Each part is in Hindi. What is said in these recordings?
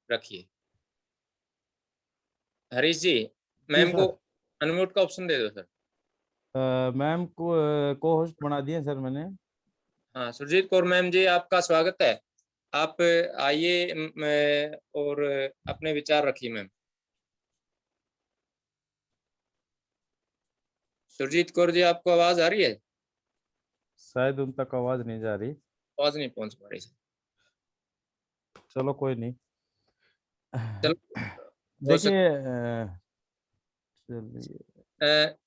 रखिए। हरीश जी, जी मैम को सर। अनम्यूट का ऑप्शन दे दो सर। मैम को होस्ट बना दिए सर मैंने। हाँ, सुरजीत कौर मैम जी, आपका स्वागत है। आप आइए और अपने विचार रखिए मैम। सुरजीत कौर जी, आपको आवाज आ रही है? शायद उन तक आवाज नहीं जा रही। आवाज नहीं पहुंच पा रही। चलो कोई नहीं। चलो, हो देखिए सकता।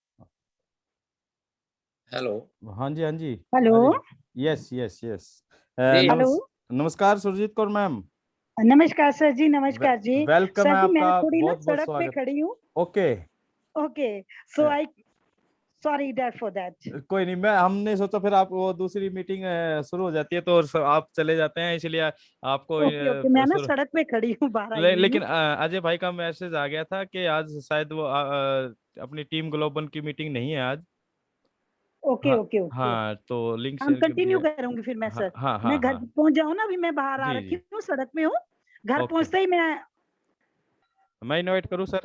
हेलो। हाँ जी, हाँ जी। Hello. Yes yes yes. Hello. नमस्कार सुरजीत कौर मैम। नमस्कार सर जी, नमस्कार जी। वेलकम सर है जी, मैं आपका, थोड़ी ना बहुत बहुत सड़क पे स्वागत। खड़ी हूँ। Okay okay, so I sorry that for that. कोई नहीं, हमने सोचा फिर आप वो दूसरी मीटिंग शुरू हो जाती है तो आप चले जाते हैं, इसलिए आपको ओके ओके, मैं ना सड़क पे खड़ी हूँ, बाहर आई हुई लेकिन हूँ। अजय भाई का मैसेज आ गया था कि आज शायद वो अपनी टीम ग्लोबल की मीटिंग नहीं है आज। ओके हाँ ओके ओके, हाँ, तो लिंक हम शेयर कर कंटिन्यू दिया। करूंगी फिर मैं हाँ सर। हाँ मैं हाँ घर हाँ पहुंच जाऊँ ना, अभी मैं बाहर आ जी रखी जी। हूँ, सड़क में हूँ। घर ओके, पहुंचते ही मैं इनवाइट करूँ सर?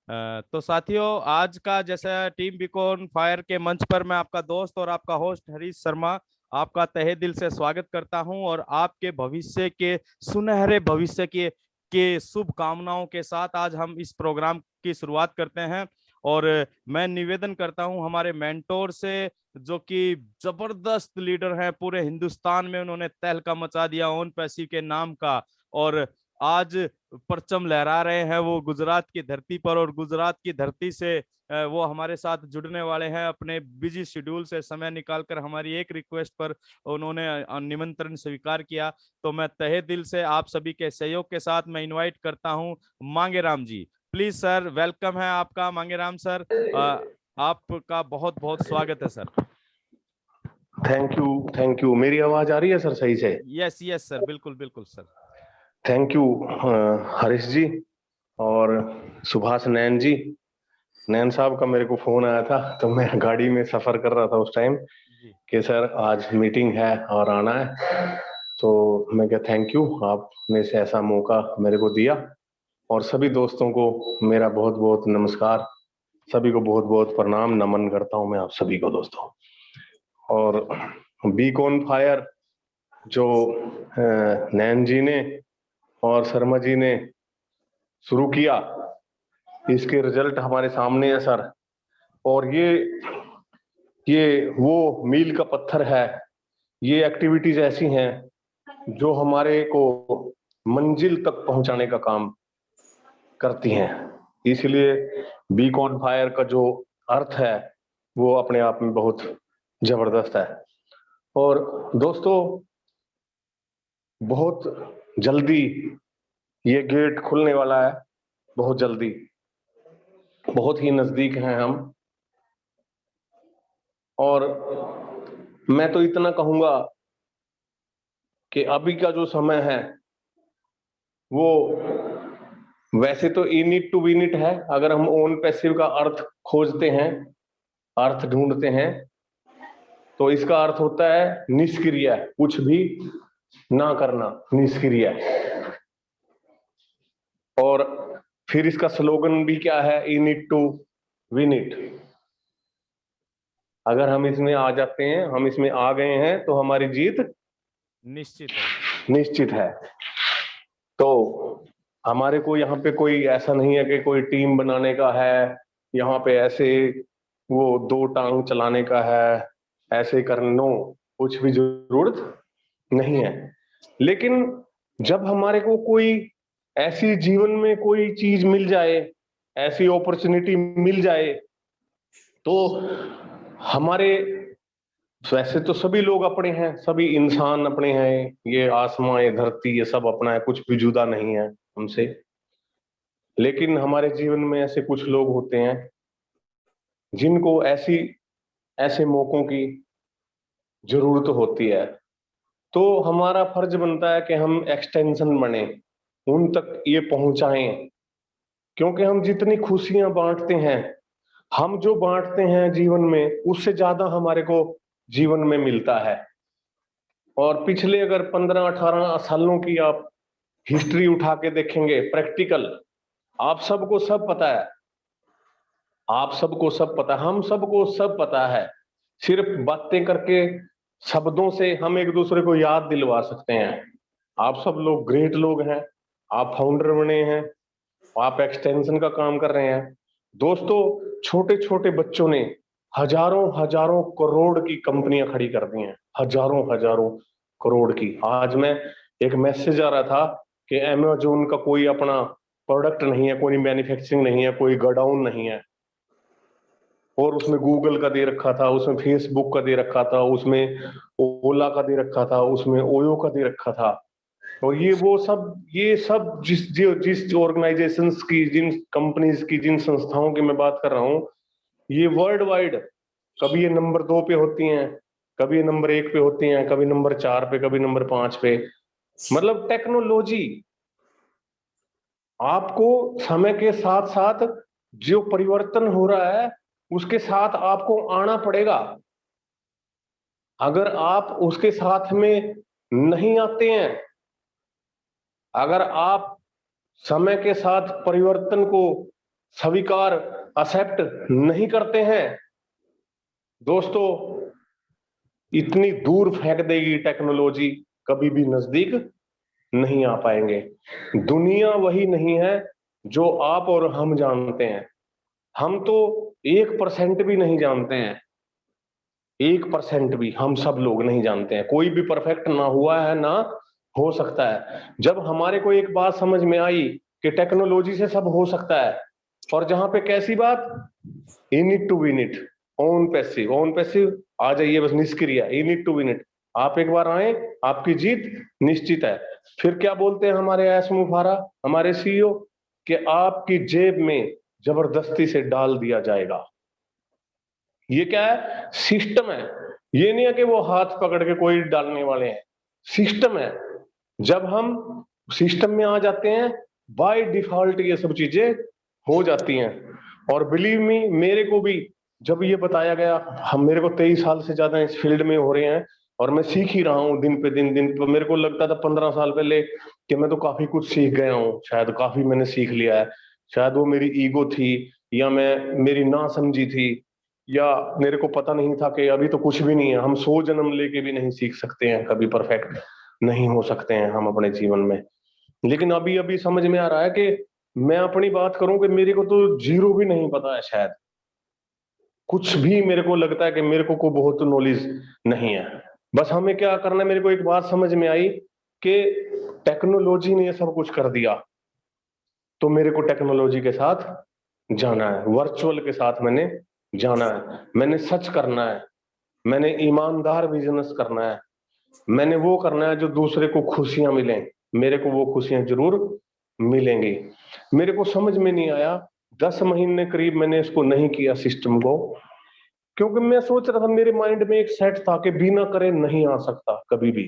तो साथियों, आज का जैसा टीम बीकॉन फायर के मंच पर मैं आपका दोस्त और आपका होस्ट हरीश शर्मा आपका तहे दिल से स्वागत करता हूं, और आपके भविष्य के सुनहरे भविष्य के शुभ कामनाओं के साथ आज हम इस प्रोग्राम की शुरुआत करते हैं। और मैं निवेदन करता हूं हमारे मेंटोर से, जो कि जबरदस्त लीडर हैं, पूरे हिंदुस्तान में उन्होंने तहलका मचा दिया ओन पैसिव के नाम का, और आज परचम लहरा रहे हैं वो गुजरात की धरती पर, और गुजरात की धरती से वो हमारे साथ जुड़ने वाले हैं। अपने बिजी शेड्यूल से समय निकालकर हमारी एक रिक्वेस्ट पर उन्होंने निमंत्रण स्वीकार किया। तो मैं तहे दिल से आप सभी के सहयोग के साथ मैं इनवाइट करता हूं मांगेराम जी। प्लीज सर, वेलकम है आपका मांगेराम सर। आपका बहुत बहुत स्वागत है सर। Thank you. मेरी आवाज आ रही है सर सही से? यस यस सर, बिल्कुल बिल्कुल सर। थैंक यू हरीश जी और सुभाष नैन जी। नैन साहब का मेरे को फोन आया था, तो मैं गाड़ी में सफर कर रहा था उस टाइम कि सर आज मीटिंग है और आना है। तो मैं क्या, थैंक यू, आपने से ऐसा मौका मेरे को दिया। और सभी दोस्तों को मेरा बहुत बहुत नमस्कार, सभी को बहुत बहुत प्रणाम नमन करता हूं मैं आप सभी को दोस्तों। और बीकॉन फायर जो नैन जी ने और शर्मा जी ने शुरू किया, इसके रिजल्ट हमारे सामने है सर। और ये वो मील का पत्थर है, ये एक्टिविटीज ऐसी हैं जो हमारे को मंजिल तक पहुंचाने का काम करती हैं। इसलिए बीकॉन फायर का जो अर्थ है वो अपने आप में बहुत जबरदस्त है। और दोस्तों, बहुत जल्दी ये गेट खुलने वाला है, बहुत जल्दी, बहुत ही नजदीक हैं हम। और मैं तो इतना कहूंगा कि अभी का जो समय है वो वैसे तो in it to win it है। अगर हम ओन पैसिव का अर्थ खोजते हैं, अर्थ ढूंढते हैं, तो इसका अर्थ होता है निष्क्रिय, कुछ भी ना करना, निष्क्रिय। और फिर इसका स्लोगन भी क्या है, in it to win it. अगर हम इसमें आ जाते हैं, हम इसमें आ गए हैं, तो हमारी जीत निश्चित है। तो हमारे को यहाँ पे कोई ऐसा नहीं है कि कोई टीम बनाने का है, यहाँ पे ऐसे वो दो टांग चलाने का है, ऐसे करनो, कुछ भी जरूरत नहीं है। लेकिन जब हमारे को कोई ऐसी जीवन में कोई चीज मिल जाए, ऐसी अपॉर्चुनिटी मिल जाए, तो हमारे, वैसे तो सभी लोग अपने हैं, सभी इंसान अपने हैं, ये आसमां, ये धरती, ये सब अपना है, कुछ भी जुदा नहीं है हमसे। लेकिन हमारे जीवन में ऐसे कुछ लोग होते हैं जिनको ऐसे मौकों की जरूरत होती है। तो हमारा फर्ज बनता है कि हम एक्सटेंशन बने, उन तक ये पहुंचाएं। क्योंकि हम जितनी खुशियां बांटते हैं, हम जो बांटते हैं जीवन में, उससे ज्यादा हमारे को जीवन में मिलता है। और पिछले अगर 15-18 सालों की आप हिस्ट्री उठा के देखेंगे, प्रैक्टिकल, आप सबको सब पता है, आप सबको सब पता है, हम सबको सब पता है। सिर्फ बातें करके, शब्दों से हम एक दूसरे को याद दिलवा सकते हैं। आप सब लोग ग्रेट लोग हैं, आप फाउंडर बने हैं, आप एक्सटेंशन का काम कर रहे हैं। दोस्तों, छोटे छोटे बच्चों ने हजारों हजारों करोड़ की कंपनियां खड़ी कर दी हैं, हजारों हजारों करोड़ की। आज मैं एक मैसेज आ रहा था कि अमेज़न का कोई अपना प्रोडक्ट नहीं है, कोई मैन्युफैक्चरिंग नहीं है, कोई गोडाउन नहीं है, और उसमें गूगल का दे रखा था, उसमें फेसबुक का दे रखा था, उसमें ओला का दे रखा था, उसमें ओयो का दे रखा था। और ये सब जिस ऑर्गेनाइजेशंस की, जिन कंपनीज की, जिन संस्थाओं की मैं बात कर रहा हूँ, ये वर्ल्ड वाइड, कभी ये नंबर 2 पे होती हैं, कभी ये नंबर 1 पे होती हैं, कभी नंबर 4 पे, कभी नंबर 5 पे। मतलब टेक्नोलॉजी, आपको समय के साथ साथ जो परिवर्तन हो रहा है उसके साथ आपको आना पड़ेगा। अगर आप उसके साथ में नहीं आते हैं, अगर आप समय के साथ परिवर्तन को स्वीकार, एक्सेप्ट नहीं करते हैं, दोस्तों, इतनी दूर फेंक देगी टेक्नोलॉजी, कभी भी नजदीक नहीं आ पाएंगे। दुनिया वही नहीं है जो आप और हम जानते हैं। हम तो 1% भी नहीं जानते हैं, 1% भी हम सब लोग नहीं जानते हैं। कोई भी परफेक्ट ना हुआ है, ना हो सकता है। जब हमारे को एक बात समझ में आई कि टेक्नोलॉजी से सब हो सकता है, और जहां पे कैसी बात, in it to win it, on passive, on passive आ जाइए, बस निष्क्रिय, in it to win it. आप एक बार आए, आपकी जीत निश्चित है। फिर क्या बोलते हैं हमारे एस मुफारा, हमारे सीईओ, कि आपकी जेब में जबरदस्ती से डाल दिया जाएगा। ये क्या है? सिस्टम है। ये नहीं है कि वो हाथ पकड़ के कोई डालने वाले हैं, सिस्टम है। जब हम सिस्टम में आ जाते हैं, बाय डिफॉल्ट ये सब चीजें हो जाती हैं। और बिलीव मी, मेरे को भी जब ये बताया गया, हम, मेरे को 23 साल से ज्यादा इस फील्ड में हो रहे हैं, और मैं सीख ही रहा हूँ दिन पे दिन, दिन पे। मेरे को लगता था 15 साल पहले कि मैं तो काफी कुछ सीख गया हूँ, शायद काफी मैंने सीख लिया है। शायद वो मेरी ईगो थी, या मेरी ना समझी थी, या मेरे को पता नहीं था कि अभी तो कुछ भी नहीं है। हम 100 जन्म लेके भी नहीं सीख सकते हैं, कभी परफेक्ट नहीं हो सकते हैं हम अपने जीवन में। लेकिन अभी अभी समझ में आ रहा है कि मैं अपनी बात करूं कि मेरे को तो जीरो भी नहीं पता है, शायद कुछ भी। मेरे को लगता है कि मेरे को बहुत नॉलेज नहीं है। बस हमें क्या करना है, मेरे को एक बात समझ में आई कि टेक्नोलॉजी ने ये सब कुछ कर दिया, तो मेरे को टेक्नोलॉजी के साथ जाना है, वर्चुअल के साथ मैंने जाना है, मैंने सच करना है, मैंने ईमानदार बिजनेस करना है, मैंने वो करना है जो दूसरे को खुशियां मिलें। मेरे को वो खुशियां जरूर मिलेंगी। मेरे को समझ में नहीं आया, 10 महीने करीब मैंने इसको नहीं किया सिस्टम को, क्योंकि मैं सोच रहा था, मेरे माइंड में एक सेट था कि बिना करे नहीं आ सकता कभी भी।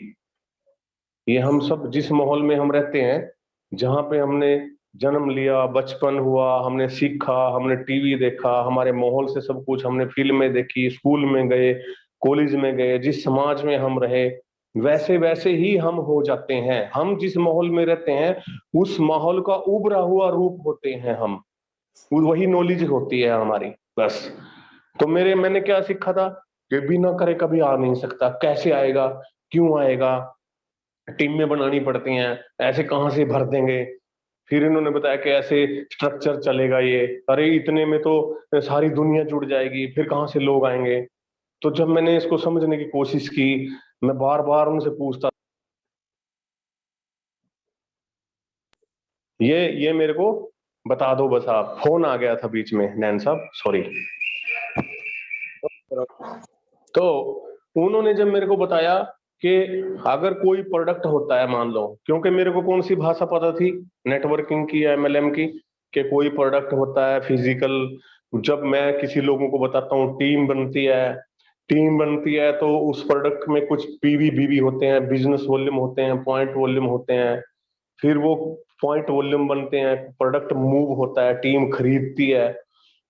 ये हम सब जिस माहौल में हम रहते हैं, जहां पे हमने जन्म लिया, बचपन हुआ, हमने सीखा, हमने टीवी देखा, हमारे माहौल से सब कुछ, हमने फिल्में देखी, स्कूल में गए, कॉलेज में गए, जिस समाज में हम रहे, वैसे वैसे ही हम हो जाते हैं। हम जिस माहौल में रहते हैं, उस माहौल का उभरा हुआ रूप होते हैं हम, वही नॉलेज होती है हमारी, बस। तो मैंने क्या सीखा था कि बिना करे कभी आ नहीं सकता। कैसे आएगा, क्यों आएगा, टीम में बनानी पड़ती हैं, ऐसे कहाँ से भर देंगे। फिर इन्होंने बताया कि ऐसे स्ट्रक्चर चलेगा ये, अरे इतने में तो सारी दुनिया जुड़ जाएगी, फिर कहाँ से लोग आएंगे। तो जब मैंने इसको समझने की कोशिश की, मैं बार बार उनसे पूछता, ये मेरे को बता दो बस आप। फोन आ गया था बीच में, नैन साहब, सॉरी। तो उन्होंने जब मेरे को बताया कि अगर कोई प्रोडक्ट होता है, मान लो, क्योंकि मेरे को कौन सी भाषा पता थी, नेटवर्किंग की या एमएलएम की, कि कोई प्रोडक्ट होता है फिजिकल। जब मैं किसी लोगों को बताता हूँ टीम बनती है, टीम बनती है, तो उस प्रोडक्ट में कुछ पीवी बीवी होते हैं, बिजनेस वॉल्यूम होते हैं, पॉइंट वॉल्यूम होते हैं। फिर वो पॉइंट वॉल्यूम बनते हैं, प्रोडक्ट मूव होता है, टीम खरीदती है,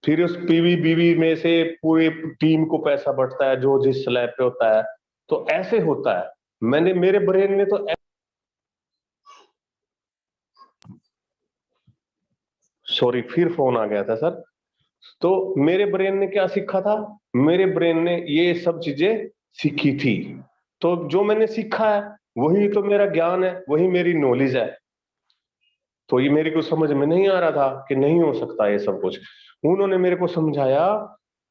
फिर उस पीवी बीवी में से पूरी टीम को पैसा बढ़ता है जो जिस स्लैब पे होता है। तो ऐसे होता है। मेरे ब्रेन ने तो सॉरी, फिर फोन आ गया था सर। तो मेरे ब्रेन ने क्या सीखा था, मेरे ब्रेन ने ये सब चीजें सीखी थी। तो जो मैंने सीखा है वही तो मेरा ज्ञान है, वही मेरी नॉलेज है। तो ये मेरे को समझ में नहीं आ रहा था कि नहीं हो सकता ये सब कुछ। उन्होंने मेरे को समझाया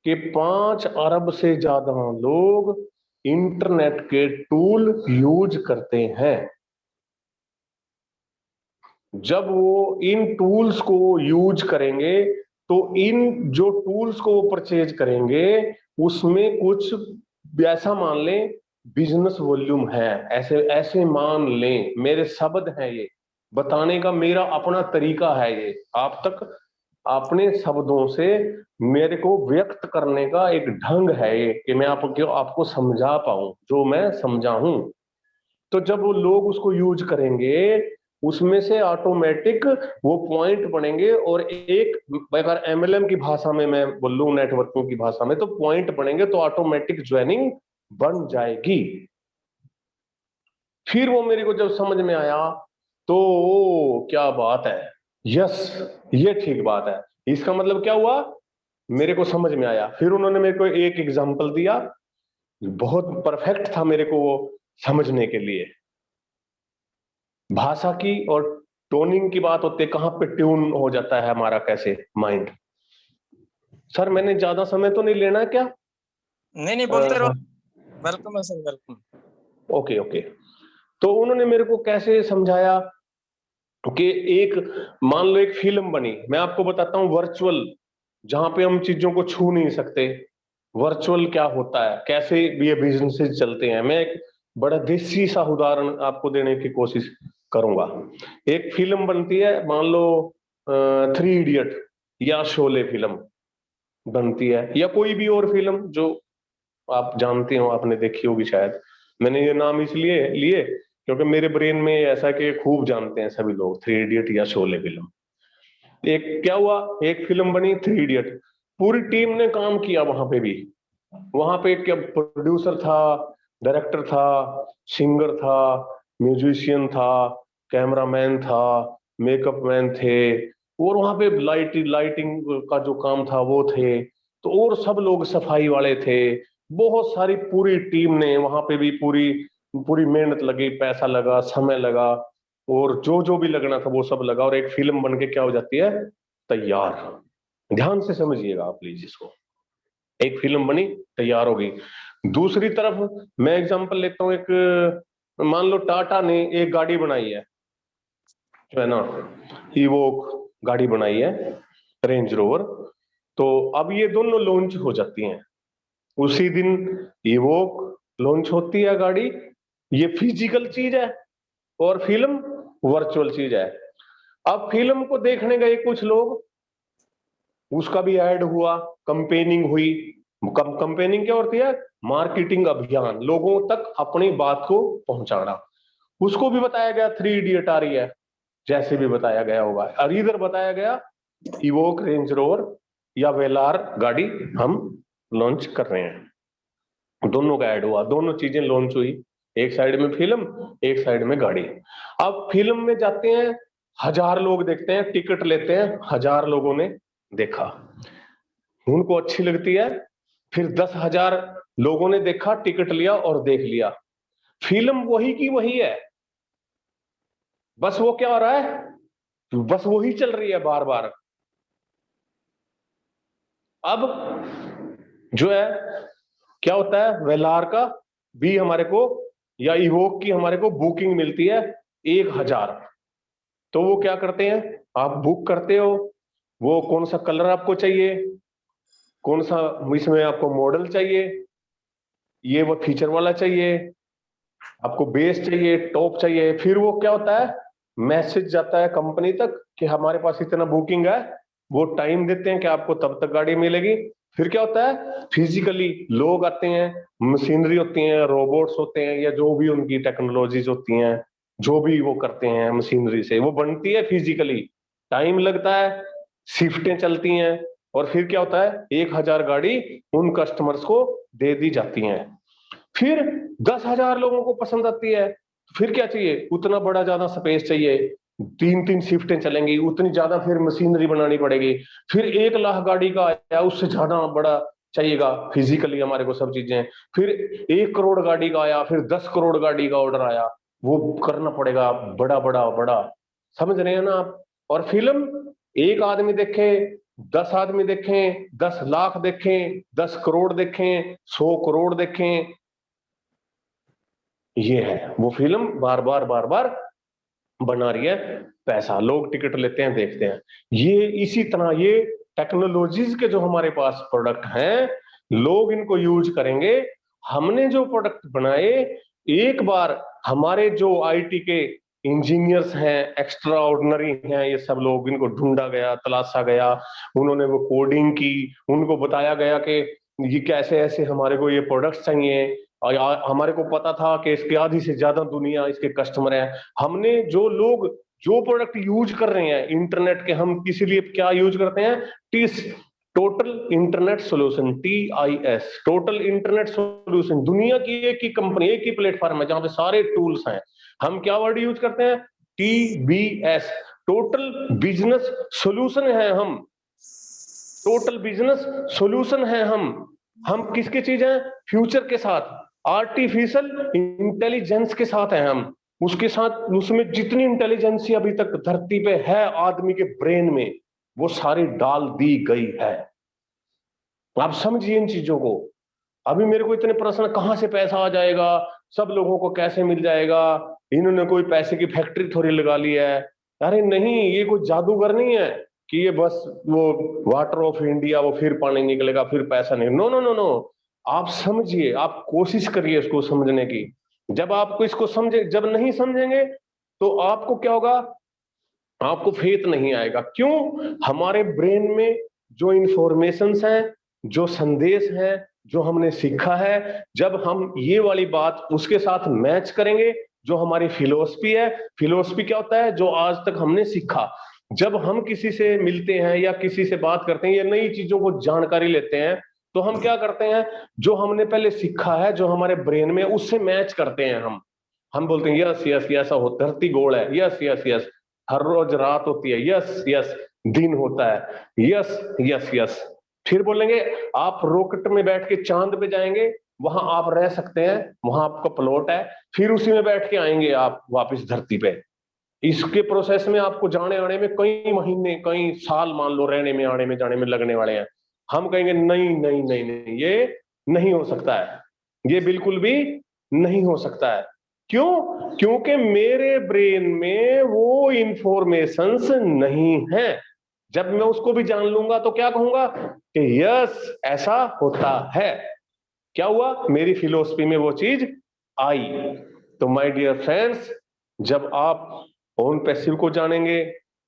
कि 5 अरब से ज्यादा लोग इंटरनेट के टूल यूज करते हैं। जब वो इन टूल्स को यूज करेंगे तो इन जो टूल्स को वो परचेज करेंगे उसमें कुछ ऐसा मान लें बिजनेस वॉल्यूम है, ऐसे ऐसे मान लें, मेरे शब्द हैं ये, बताने का मेरा अपना तरीका है ये, आप तक अपने शब्दों से मेरे को व्यक्त करने का एक ढंग है ये, कि मैं आपको समझा पाऊं जो मैं समझा हूं। तो जब वो लोग उसको यूज करेंगे उसमें से ऑटोमेटिक वो पॉइंट बनेंगे, और एक अगर एमएलएम की भाषा में मैं बोलूं, नेटवर्किंग की भाषा में, तो पॉइंट बनेंगे तो ऑटोमेटिक ज्वाइनिंग बन जाएगी। फिर वो मेरे को जब समझ में आया तो क्या बात है, यस ये ठीक बात है। इसका मतलब क्या हुआ, मेरे को समझ में आया। फिर उन्होंने मेरे को एक एग्जांपल दिया, बहुत परफेक्ट था मेरे को वो समझने के लिए। भाषा की और टोनिंग की बात होती है, कहां पे ट्यून हो जाता है हमारा, कैसे माइंड। सर मैंने ज्यादा समय तो नहीं लेना है क्या? नहीं नहीं, बोलते रहो। वेलकम है सर, वेलकम। Okay okay. तो उन्होंने मेरे को कैसे समझाया कि एक मान लो एक फिल्म बनी, मैं आपको बताता हूं वर्चुअल, जहां पे हम चीजों को छू नहीं सकते, वर्चुअल क्या होता है, कैसे ये बिजनेसेस चलते हैं। मैं एक बड़ा देसी सा उदाहरण आपको देने की कोशिश करूंगा। एक फिल्म बनती है, मान लो 3 इडियट या शोले फिल्म बनती है, या कोई भी और फिल्म जो आप जानते हो, आपने देखी होगी शायद। मैंने ये नाम इसलिए लिए क्योंकि मेरे ब्रेन में ऐसा कि खूब जानते हैं सभी लोग 3 इडियट या शोले फिल्म। एक क्या हुआ, एक फिल्म बनी 3 इडियट, पूरी टीम ने काम किया वहां पे भी। वहां पे क्या प्रोड्यूसर था, डायरेक्टर था, सिंगर था, म्यूजिशियन था, कैमरामैन था, मेकअप मैन थे, और वहां पे लाइटिंग का जो काम था वो थे, तो और सब लोग सफाई वाले थे। बहुत सारी पूरी टीम ने वहां पे भी पूरी पूरी मेहनत लगी, पैसा लगा, समय लगा, और जो भी लगना था वो सब लगा, और एक फिल्म बन के क्या हो जाती है, तैयार। ध्यान से समझिएगा आप प्लीज इसको। एक फिल्म बनी, तैयार हो गई। दूसरी तरफ मैं एग्जांपल लेता हूं, एक मान लो टाटा ने एक गाड़ी बनाई है, जो है ना, इवोक गाड़ी बनाई है, रेंज रोवर। तो अब ये दोनों लॉन्च हो जाती हैं उसी दिन। इवोक लॉन्च होती है गाड़ी, ये फिजिकल चीज है, और फिल्म वर्चुअल चीज है। अब फिल्म को देखने गए कुछ लोग, उसका भी ऐड हुआ, कंपेनिंग हुई। कंपेनिंग क्या होती है, मार्केटिंग अभियान, लोगों तक अपनी बात को पहुंचाना। उसको भी बताया गया 3 इडियट आ रही है, जैसे भी बताया गया होगा। और इधर बताया गया इवोक रेंज रोवर या वेलार गाड़ी हम लॉन्च कर रहे हैं। दोनों का ऐड हुआ, दोनों चीजें लॉन्च हुई, एक साइड में फिल्म, एक साइड में गाड़ी। अब फिल्म में जाते हैं, 1000 लोग देखते हैं, टिकट लेते हैं, 1000 लोगों ने देखा, उनको अच्छी लगती है। फिर 10,000 लोगों ने देखा, टिकट लिया और देख लिया, फिल्म वही की वही है, बस वो क्या हो रहा है, बस वही चल रही है बार बार। अब जो है क्या होता है, वेलार का भी हमारे को या इवोक की हमारे को बुकिंग मिलती है 1000। तो वो क्या करते हैं, आप बुक करते हो, वो कौन सा कलर आपको चाहिए, कौन सा इसमें आपको मॉडल चाहिए, ये वो फीचर वाला चाहिए, आपको बेस चाहिए, टॉप चाहिए। फिर वो क्या होता है, मैसेज जाता है कंपनी तक कि हमारे पास इतना बुकिंग है, वो टाइम देते हैं कि आपको तब तक गाड़ी मिलेगी। फिर क्या होता है, फिजिकली लोग आते हैं, मशीनरी होती हैं, रोबोट्स होते हैं, या जो भी उनकी टेक्नोलॉजीज होती हैं, जो भी वो करते हैं मशीनरी से, वो बनती है फिजिकली, टाइम लगता है, शिफ्टें चलती हैं, और फिर क्या होता है, 1000 गाड़ी उन कस्टमर्स को दे दी जाती हैं। फिर 10,000 लोगों को पसंद आती है, फिर क्या चाहिए, उतना बड़ा ज्यादा स्पेस चाहिए, 3-3 शिफ्टें चलेंगी, उतनी ज्यादा फिर मशीनरी बनानी पड़ेगी। फिर 1 लाख गाड़ी का आया, उससे ज्यादा बड़ा चाहिएगा फिजिकली हमारे को सब चीजें। फिर 1 करोड़ गाड़ी का आया, फिर 10 करोड़ गाड़ी का ऑर्डर आया, वो करना पड़ेगा बड़ा बड़ा बड़ा, समझ रहे हैं ना आप। और फिल्म 1 आदमी देखे, 10 आदमी देखें, 10 लाख देखें, 10 करोड़ देखें, 100 करोड़ देखें, ये है वो फिल्म बार बार बना रही है पैसा, लोग टिकट लेते हैं, देखते हैं। ये इसी तरह ये टेक्नोलॉजीज के जो हमारे पास प्रोडक्ट हैं, लोग इनको यूज करेंगे। हमने जो प्रोडक्ट बनाए, एक बार हमारे जो आईटी के इंजीनियर्स हैं, एक्स्ट्रा ऑर्डिनरी हैं, ये सब लोग, इनको ढूंढा गया, तलाशा गया, उन्होंने वो कोडिंग की, उनको बताया गया कि ये कैसे ऐसे हमारे को ये प्रोडक्ट्स चाहिए, और हमारे को पता था कि इसके आधी से ज्यादा दुनिया इसके कस्टमर हैं। हमने जो लोग जो प्रोडक्ट यूज कर रहे हैं इंटरनेट के, हम किसी लिए क्या यूज करते हैं, टीस, total internet solution, TIS, total internet solution. दुनिया की एक ही कंपनी, एक ही प्लेटफॉर्म है जहां पे सारे टूल्स हैं। हम क्या वर्ड यूज करते हैं, TBS, टोटल बिजनेस सोल्यूशन है हम, टोटल बिजनेस सोल्यूशन है हम किसकी चीज है, फ्यूचर के साथ, आर्टिफिशियल इंटेलिजेंस के साथ है हम, उसके साथ, उसमें जितनी इंटेलिजेंसी अभी तक धरती पे है आदमी के ब्रेन में, वो सारी डाल दी गई है। आप समझिए इन चीजों को। अभी मेरे को इतने प्रश्न, कहां से पैसा आ जाएगा, सब लोगों को कैसे मिल जाएगा, इन्होंने कोई पैसे की फैक्ट्री थोड़ी लगा ली है। अरे नहीं, ये कोई जादूगर नहीं है कि ये बस वो वाटर ऑफ इंडिया, वो फिर पानी निकलेगा फिर पैसा नहीं, नो नो नो नो। आप समझिए, आप कोशिश करिए इसको समझने की। जब आपको इसको समझे, जब नहीं समझेंगे तो आपको क्या होगा, आपको फेथ नहीं आएगा। क्यों, हमारे ब्रेन में जो इंफॉर्मेशंस हैं, जो संदेश हैं, जो हमने सीखा है, जब हम ये वाली बात उसके साथ मैच करेंगे, जो हमारी फिलोसफी है, फिलोसफी क्या होता है, जो आज तक हमने सीखा, जब हम किसी से मिलते हैं या किसी से बात करते हैं या नई चीजों को जानकारी लेते हैं, तो हम क्या करते हैं, जो हमने पहले सीखा है, जो हमारे ब्रेन में, उससे मैच करते हैं हम बोलते हैं यस यस यस, धरती गोल है, यस यस यस, हर रोज रात होती है, यस यस, दिन होता है, यस यस यस। फिर बोलेंगे आप रॉकेट में बैठ के चांद पे जाएंगे, वहां आप रह सकते हैं, वहां आपका प्लॉट है, फिर उसी में बैठ के आएंगे आप वापस धरती पे। इसके प्रोसेस में आपको जाने आने में कई महीने, कई साल मान लो, रहने में, आने में, जाने में लगने वाले हैं। हम कहेंगे नहीं नहीं नहीं नहीं, ये नहीं हो सकता है, ये बिल्कुल भी नहीं हो सकता है। क्यों, क्योंकि मेरे ब्रेन में वो इंफॉर्मेशंस नहीं है। जब मैं उसको भी जान लूंगा तो क्या कहूंगा कि यस ऐसा होता है। क्या हुआ, मेरी फिलोसफी में वो चीज आई। तो माय डियर फ्रेंड्स, जब आप ओन पैसिव को जानेंगे,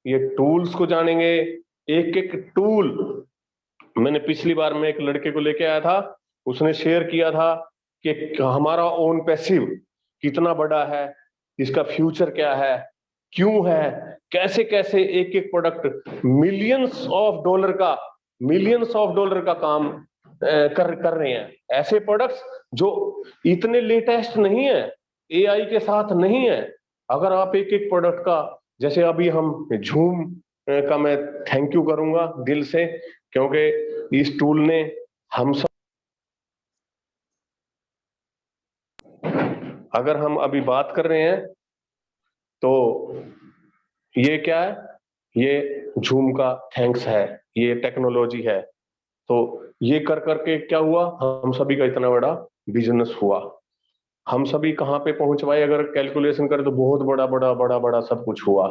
ये टूल्स को जानेंगे, एक एक टूल, मैंने पिछली बार में एक लड़के को लेके आया था, उसने शेयर किया था कि हमारा ओन पैसिव कितना बड़ा है, इसका फ्यूचर क्या है, क्यों है, कैसे कैसे एक एक प्रोडक्ट मिलियंस ऑफ डॉलर का काम कर रहे हैं। ऐसे प्रोडक्ट्स जो इतने लेटेस्ट नहीं है, एआई के साथ नहीं है। अगर आप एक एक प्रोडक्ट का, जैसे अभी हम झूम का, मैं थैंक यू करूंगा दिल से, क्योंकि इस टूल ने हम सब, अगर हम अभी बात कर रहे हैं तो ये क्या है, ये झूम का थैंक्स है, ये टेक्नोलॉजी है। तो ये कर करके क्या हुआ, हम सभी का इतना बड़ा बिजनेस हुआ, हम सभी कहां पे पहुंच पाए, अगर कैलकुलेशन करें तो बहुत बड़ा बड़ा बड़ा बड़ा सब कुछ हुआ।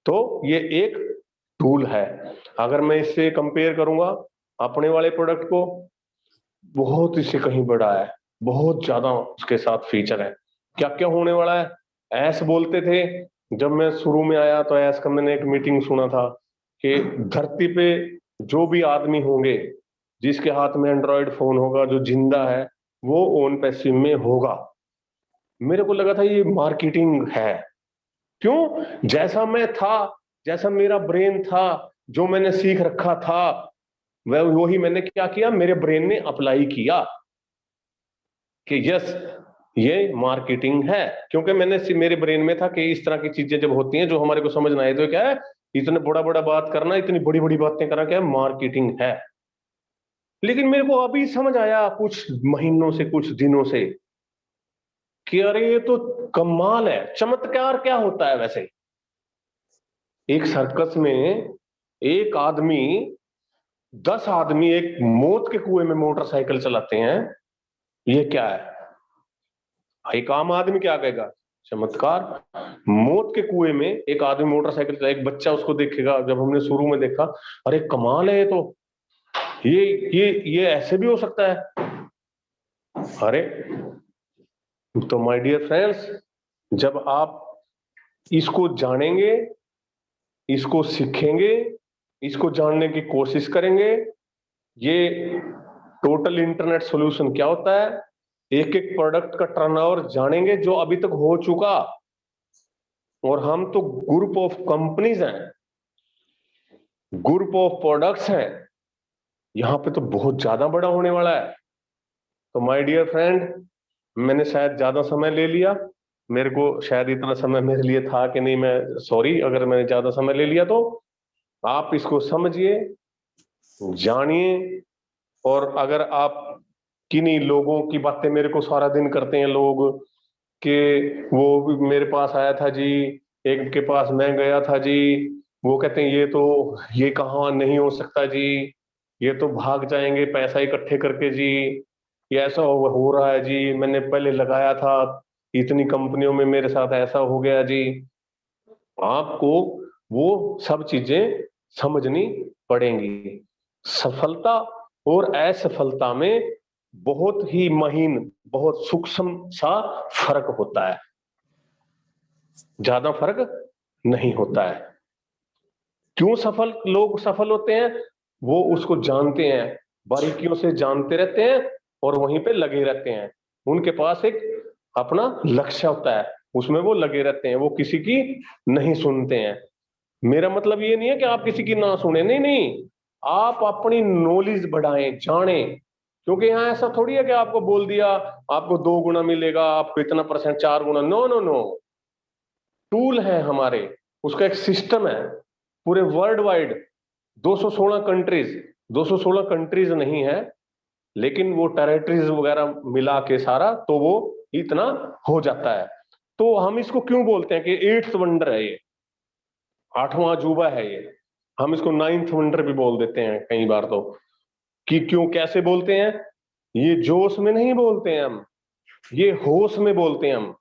तो ये एक टूल है। अगर मैं इससे कंपेयर करूंगा अपने वाले प्रोडक्ट को, बहुत इससे कहीं बड़ा है, बहुत ज्यादा उसके साथ फीचर है। क्या क्या होने वाला है, ऐस बोलते थे जब मैं शुरू में आया, तो ऐस का मैंने एक मीटिंग सुना था कि धरती पे जो भी आदमी होंगे जिसके हाथ में एंड्रॉयड फोन होगा, जो जिंदा है, वो ओन पैसिव में होगा। मेरे को लगा था ये मार्केटिंग है। क्यों, जैसा मैं था, जैसा मेरा ब्रेन था, जो मैंने सीख रखा था, वही मैंने क्या किया, मेरे ब्रेन ने अप्लाई किया कि यस ये मार्केटिंग है। क्योंकि मेरे ब्रेन में था कि इस तरह की चीजें जब होती हैं जो हमारे को समझ ना आए तो क्या है, इतने बड़ा बड़ा बात करना, इतनी बड़ी बड़ी बातें करना क्या है, मार्केटिंग है। लेकिन मेरे को अभी समझ आया कुछ महीनों से, कुछ दिनों से, कि अरे ये तो कमाल है। चमत्कार क्या होता है वैसे? एक सर्कस में एक आदमी, 10 आदमी एक मौत के कुएं में मोटरसाइकिल चलाते हैं, ये क्या है? एक आम आदमी क्या कहेगा? चमत्कार। मौत के कुएं में एक आदमी मोटरसाइकिल चला, एक बच्चा उसको देखेगा, जब हमने शुरू में देखा, अरे कमाल है ये तो, ये ऐसे भी हो सकता है। अरे तो माय डियर फ्रेंड्स, जब आप इसको जानेंगे, इसको सीखेंगे, इसको जानने की कोशिश करेंगे, ये टोटल इंटरनेट सॉल्यूशन क्या होता है, एक एक प्रोडक्ट का टर्नओवर जानेंगे जो अभी तक हो चुका। और हम तो ग्रुप ऑफ कंपनीज हैं, ग्रुप ऑफ प्रोडक्ट्स हैं, यहां पे तो बहुत ज्यादा बड़ा होने वाला है। तो माय डियर फ्रेंड, मैंने शायद ज्यादा समय ले लिया, मेरे को शायद इतना समय मेरे लिए था कि नहीं, मैं सॉरी अगर मैंने ज्यादा समय ले लिया। तो आप इसको समझिए, जानिए। और अगर आप किन्हीं लोगों की बातें मेरे को सारा दिन करते हैं लोग, कि वो भी मेरे पास आया था जी, एक के पास मैं गया था जी, वो कहते हैं ये कहाँ नहीं हो सकता जी, ये तो भाग जाएंगे पैसा इकट्ठे करके जी, ये ऐसा हो रहा है जी, मैंने पहले लगाया था इतनी कंपनियों में, मेरे साथ ऐसा हो गया जी। आपको वो सब चीजें समझनी पड़ेंगी। सफलता और असफलता में बहुत ही महीन, बहुत सूक्ष्म सा फर्क होता है, ज्यादा फर्क नहीं होता है। क्यों लोग सफल होते हैं? वो उसको जानते हैं, बारीकियों से जानते रहते हैं और वहीं पे लगे रहते हैं। उनके पास एक अपना लक्ष्य होता है, उसमें वो लगे रहते हैं, वो किसी की नहीं सुनते हैं। मेरा मतलब ये नहीं है कि आप किसी की ना सुने, नहीं नहीं, आप अपनी नॉलेज बढ़ाएं, जाने। क्योंकि यहाँ ऐसा थोड़ी है कि आपको बोल दिया आपको 2 गुना मिलेगा, आपको इतना परसेंट 4 गुना, नो नो नो। टूल है हमारे, उसका एक सिस्टम है। पूरे वर्ल्ड वाइड 216 कंट्रीज, 216 कंट्रीज नहीं है, लेकिन वो टेरिटरीज वगैरह मिला के सारा तो वो इतना हो जाता है। तो हम इसको क्यों बोलते हैं कि 8th वंडर है ये, 8वां अजूबा है ये। हम इसको 9th वंडर भी बोल देते हैं कई बार तो। कि क्यों, कैसे बोलते हैं? ये जोश में नहीं बोलते हैं हम, ये होश में बोलते हैं हम।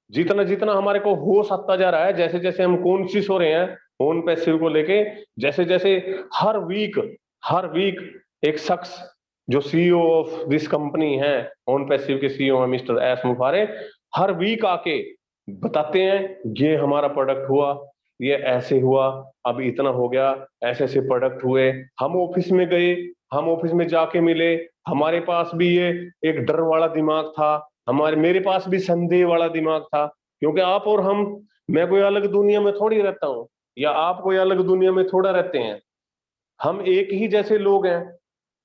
जितना जितना हमारे को होश आता जा रहा है, जैसे जैसे हम कॉन्शियस हो रहे हैं ओन पैसिव को लेके, जैसे जैसे हर वीक एक शख्स जो सीईओ ऑफ दिस कंपनी है, ओन पैसिव के सीईओ है मिस्टर एस मुफारे, हर वीक आके बताते हैं ये हमारा प्रोडक्ट हुआ, ये ऐसे हुआ, अब इतना हो गया, ऐसे ऐसे प्रोडक्ट हुए। हम ऑफिस में गए, हम ऑफिस में जाके मिले, हमारे पास भी ये एक डर वाला दिमाग था, मेरे पास भी संदेह वाला दिमाग था। क्योंकि आप और हम, मैं कोई अलग दुनिया में थोड़ी रहता हूं, या आप कोई अलग दुनिया में थोड़ा रहते हैं। हम एक ही जैसे लोग हैं।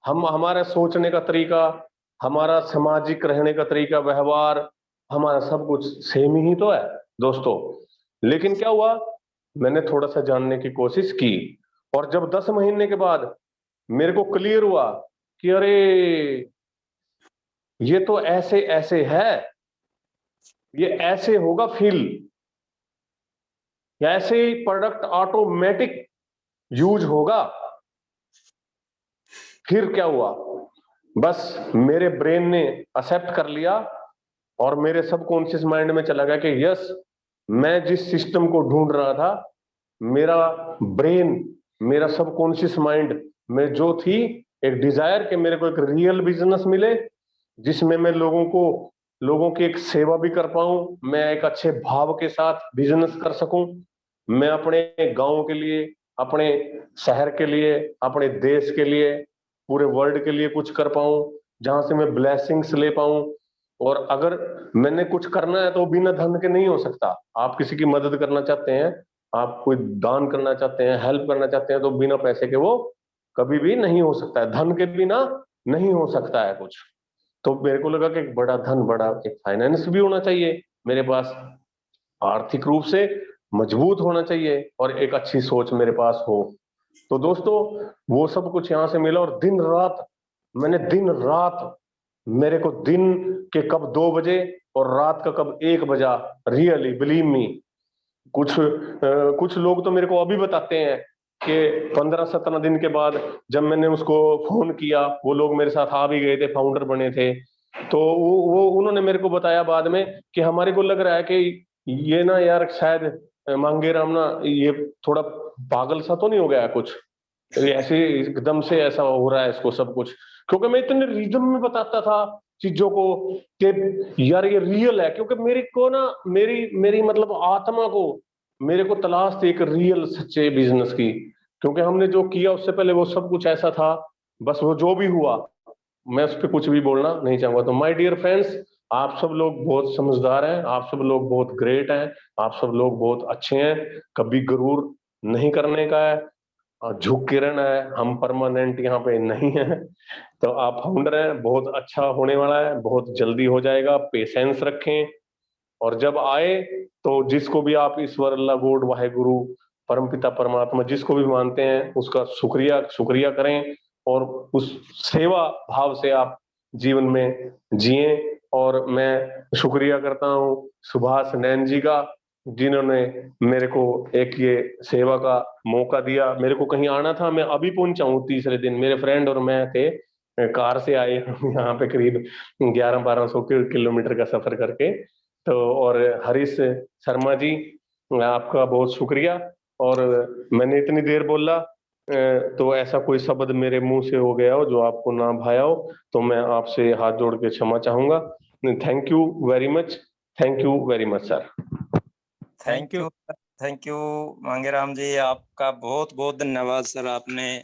हम, हमारा सोचने का तरीका, हमारा सामाजिक रहने का तरीका, व्यवहार, हमारा सब कुछ सेम ही तो है दोस्तों। लेकिन क्या हुआ, मैंने थोड़ा सा जानने की कोशिश की, और जब 10 महीने के बाद मेरे को क्लियर हुआ कि अरे ये तो ऐसे ऐसे है, ये ऐसे होगा फिल, ऐसे ही प्रोडक्ट ऑटोमेटिक यूज होगा। फिर क्या हुआ, बस मेरे ब्रेन ने एक्सेप्ट कर लिया और मेरे सबकॉन्शियस माइंड में चला गया कि यस, मैं जिस सिस्टम को ढूंढ रहा था, मेरा ब्रेन, मेरा सबकॉन्शियस माइंड में जो थी एक डिजायर कि मेरे को एक रियल बिजनेस मिले, जिसमें मैं लोगों की एक सेवा भी कर पाऊं, मैं एक अच्छे भाव के साथ बिजनेस कर सकूं, मैं अपने गांव के लिए, अपने शहर के लिए, अपने देश के लिए, पूरे वर्ल्ड के लिए कुछ कर पाऊं, जहां से मैं ब्लेसिंग्स ले पाऊं। और अगर मैंने कुछ करना है तो बिना धन के नहीं हो सकता। आप किसी की मदद करना चाहते हैं, आप कोई दान करना चाहते हैं, हेल्प करना चाहते हैं, तो बिना पैसे के वो कभी भी नहीं हो सकता है, धन के बिना नहीं हो सकता है कुछ। तो मेरे को लगा कि एक बड़ा धन, बड़ा एक फाइनेंस भी होना चाहिए मेरे पास, आर्थिक रूप से मजबूत होना चाहिए और एक अच्छी सोच मेरे पास हो। तो दोस्तों वो सब कुछ यहाँ से मिला, और दिन रात दिन रात मेरे को दिन के कब 2 बजे और रात का कब 1 बजा, रियली बिलीव मी, कुछ लोग तो मेरे को अभी बताते हैं कि 15-17 दिन के बाद जब मैंने उसको फोन किया, वो लोग मेरे साथ आ भी गए थे, फाउंडर बने थे, तो वो उन्होंने मेरे को बताया बाद में कि हमारे को लग रहा है कि ये ना यार शायद मांगेराम ना ये थोड़ा पागल सा तो नहीं हो गया कुछ, ये ऐसे एकदम से ऐसा हो रहा है इसको सब कुछ, क्योंकि मैं इतने रिदम में बताता था चीजों को कि यार ये रियल है, क्योंकि मेरे को ना मेरी मेरी मतलब आत्मा को मेरे को तलाश थी एक रियल सच्चे बिजनेस की, क्योंकि हमने जो किया उससे पहले वो सब कुछ ऐसा था, बस वो जो भी हुआ मैं उस पर कुछ भी बोलना नहीं चाहूंगा। तो माय डियर फ्रेंड्स, आप सब लोग बहुत समझदार हैं, आप सब लोग बहुत ग्रेट हैं, आप सब लोग बहुत अच्छे हैं, कभी गरूर नहीं करने का है, झुक के रहना है, हम परमानेंट यहाँ पे नहीं है। तो आप फाउंडर हैं, बहुत अच्छा होने वाला है, बहुत जल्दी हो जाएगा, पेशेंस रखें, और जब आए तो जिसको भी आप ईश्वर, अल्लाह, गॉड, वाहेगुरु, परमपिता परमात्मा जिसको भी मानते हैं उसका शुक्रिया शुक्रिया करें, और उस सेवा भाव से आप जीवन में जिएं। और मैं शुक्रिया करता हूँ सुभाष नैन जी का, जिन्होंने मेरे को एक ये सेवा का मौका दिया। मेरे को कहीं आना था, मैं अभी पहुंचा हूँ, तीसरे दिन मेरे फ्रेंड और मैं थे, कार से आए यहाँ पे करीब 1100-1200 किलोमीटर का सफर करके। तो और हरीश शर्मा जी, आपका बहुत शुक्रिया, और मैंने इतनी देर बोला तो ऐसा कोई शब्द मेरे मुंह से हो गया हो जो आपको ना भाया हो, तो मैं आपसे हाथ जोड़ के क्षमा चाहूंगा। Thank you very much, thank you very much sir. Thank you Mangeram ji, आपका बहुत बहुत धन्यवाद सर। आपने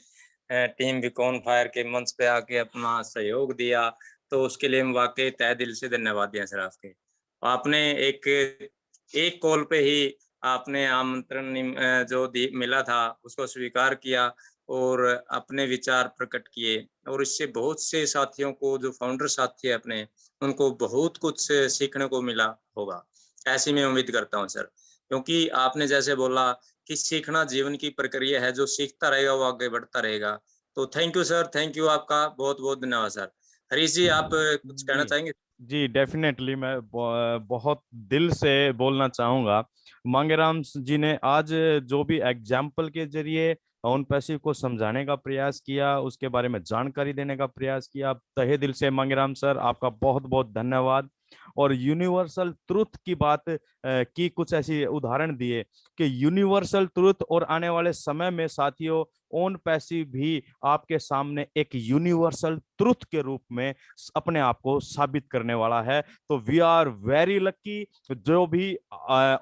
टीम बीकॉन फायर के मंच पे आके अपना सहयोग दिया, तो उसके लिए हम वाकई तहे दिल से धन्यवाद दिया सर आपके। आपने एक कॉल पे ही आपने आमंत्रण जो मिला था उसको स्वीकार किया और अपने विचार प्रकट किए, और इससे बहुत से साथियों को, जो फाउंडर साथी है अपने, उनको बहुत कुछ सीखने को मिला होगा, ऐसी मैं उम्मीद करता हूँ सर। क्योंकि आपने जैसे बोला कि सीखना जीवन की प्रक्रिया है, जो सीखता रहेगा वो आगे बढ़ता रहेगा। तो thank you sir, thank you, आपका बहुत बहुत धन्यवाद सर। हरीश जी, आप कुछ कहना चाहेंगे? जी डेफिनेटली, मैं बहुत दिल से बोलना चाहूंगा। मांगेराम जी ने आज जो भी एग्जाम्पल के जरिए ओन पैसिव को समझाने का प्रयास किया, उसके बारे में जानकारी देने का प्रयास किया, तहे दिल से मांगेराम सर आपका बहुत बहुत धन्यवाद। और यूनिवर्सल ट्रुथ की बात की, कुछ ऐसी उदाहरण दिए कि यूनिवर्सल ट्रुथ, और आने वाले समय में साथियों ओन पैसिव भी आपके सामने एक यूनिवर्सल ट्रुथ के रूप में अपने आप को साबित करने वाला है। तो वी आर वेरी लकी, जो भी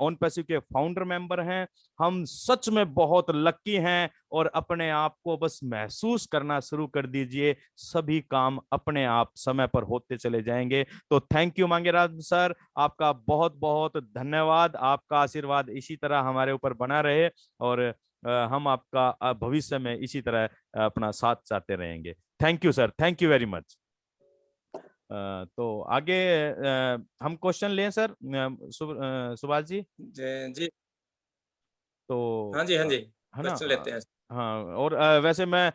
ओन पैसिव के फाउंडर मेंबर हैं, हम सच में बहुत लकी हैं, और अपने आप को बस महसूस करना शुरू कर दीजिए, सभी काम अपने आप समय पर होते चले जाएंगे। तो थैंक यू मांगेराम सर, आपका बहुत बहुत धन्यवाद, आपका आशीर्वाद इसी तरह हमारे ऊपर बना रहे, और हम आपका भविष्य में इसी तरह अपना साथ चाहते रहेंगे। Thank you sir, thank you very much. तो आगे हम क्वेश्चन लें सर, सुभाष जी। जी तो हाँ जी, हाँ जी, है ना, क्वेश्चन लेते हैं। हाँ। और वैसे मैं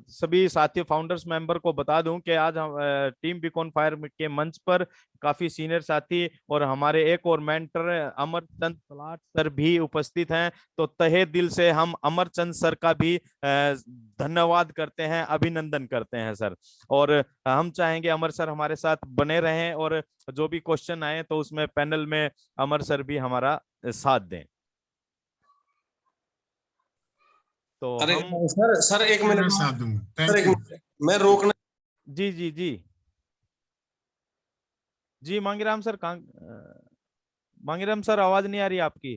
सभी साथी फाउंडर्स मेंबर को बता दूं कि आज हम टीम बीकॉन फायर के मंच पर काफी सीनियर साथी और हमारे एक और मेंटर अमरचंद सलाट सर भी उपस्थित हैं। तो तहे दिल से हम अमरचंद सर का भी धन्यवाद करते हैं, अभिनंदन करते हैं सर। और हम चाहेंगे अमर सर हमारे साथ बने रहें, और जो भी क्वेश्चन आए तो उसमें पैनल में अमर सर भी हमारा साथ दें। तो अरे हम सर एक मिनट साथ दूंगा, सर, थैंक यू। मैं रोकना। जी जी जी जी मांगीराम सर, मांगीराम सर आवाज नहीं आ रही आपकी।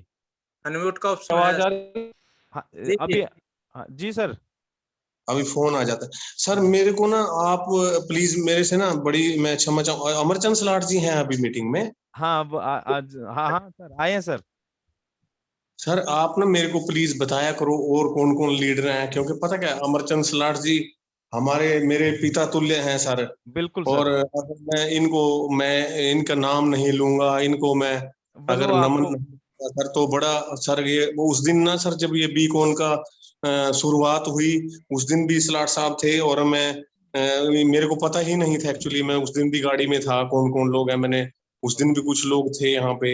अनम्यूट का ऑप्शन आवाज है। आ रही? हाँ, जी, अभी जी। हाँ, जी सर। अभी फोन आ जाता है सर मेरे को ना, आप प्लीज मेरे से ना बड़ी मैं क्षमा चाहूँ, अमरचंद सलाट जी हैं अभी मीटिंग में। हाँ आज हाँ हाँ सर आए हैं सर। सर आप ना मेरे को प्लीज बताया करो और कौन कौन लीडर हैं, क्योंकि पता क्या, अमरचंद सलाट जी हमारे मेरे पिता तुल्य हैं सर। बिल्कुल और सर। अगर मैं इनका नाम नहीं लूंगा, इनको मैं बस अगर वो नमन आपको, नहीं करूंगा सर, तो बड़ा सर ये वो उस दिन ना सर, जब ये बीकॉन का शुरुआत हुई, उस दिन भी स्लाट साहब थे और मेरे को पता ही नहीं था एक्चुअली। मैं उस दिन भी गाड़ी में था, कौन कौन लोग हैं, मैंने उस दिन भी कुछ लोग थे यहाँ पे,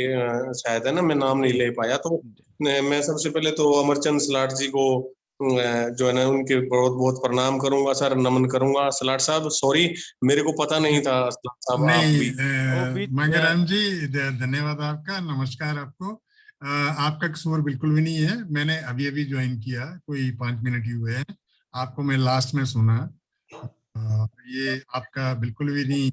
शायद है ना, मैं नाम नहीं जी ले पाया। तो मैं सबसे पहले तो अमरचंद स्लाट जी को जो है ना उनके बहुत बहुत प्रणाम करूंगा सर, नमन करूंगा। स्लाट साहब सॉरी, मेरे को पता नहीं था स्लाट साहब आप नहीं, भी। वो बीच मंगेराम जी, धन्यवाद आपका, नमस्कार आपको। आपका कसूर बिल्कुल भी नहीं है। मैंने अभी अभी ज्वाइन किया, कोई 5 मिनट ही हुए हैं। आपको मैं लास्ट में सुना। ये आपका बिल्कुल भी नहीं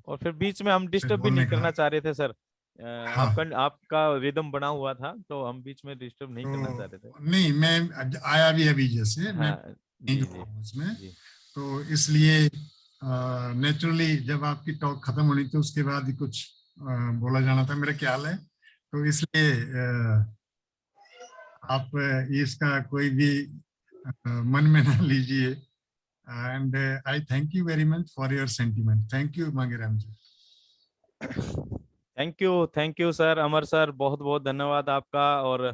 और फिर बीच में हम डिस्टर्ब भी बोलने नहीं का। करना चाह रहे थे सर। हाँ, आपका रिदम बना हुआ था, तो हम बीच में डिस्टर्ब नहीं करना चाह रहे थे। तो नहीं, मैं आया भी अभी, जैसे मैं हाँ नहीं जी जुड़ा जी हूँ इसमें, जी। तो इसलिए नेचुरली जब आपकी टॉक खत्म होनी थी उसके बाद ही कुछ बोला जाना था मेरा ख्याल है। तो इसलिए आप इसका कोई भी मन में ना लीजिए। And I thank you very much for your sentiment. Thank you Mangeram ji. Thank you sir, Amar sir, बहुत बहुत धन्यवाद आपका। और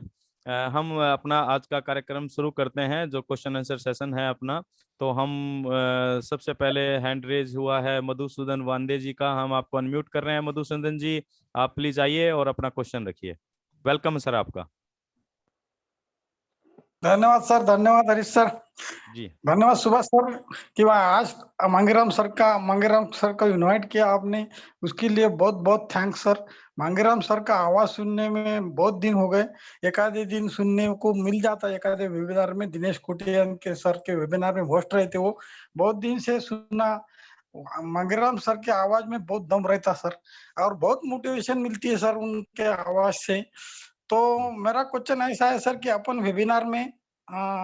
हम अपना आज का कार्यक्रम शुरू करते हैं, जो क्वेश्चन आंसर सेशन है अपना। तो हम सबसे पहले हैंड रेज हुआ है मधुसूदन वांदे जी का, हम आपको अनम्यूट कर रहे हैं। मधुसूदन जी, आप प्लीज आइए और अपना क्वेश्चन रखिए। वेलकम सर आपका। धन्यवाद सर, धन्यवाद हरीश सर, जी धन्यवाद सुभाष सर कि वह आज मांगेराम सर का इनवाइट किया आपने, उसके लिए बहुत बहुत थैंक्स सर। मांगेराम सर का आवाज सुनने में बहुत दिन हो गए, एक आधे दिन सुनने को मिल जाता, एक आधे वेबिनार में दिनेश कुटियान के सर के वेबिनार में होस्ट रहे थे, वो बहुत दिन से सुनना। मांगेराम सर के आवाज में बहुत दम रहता सर, और बहुत मोटिवेशन मिलती है सर उनके आवाज से। तो मेरा क्वेश्चन ऐसा है सर कि अपन वेबिनार में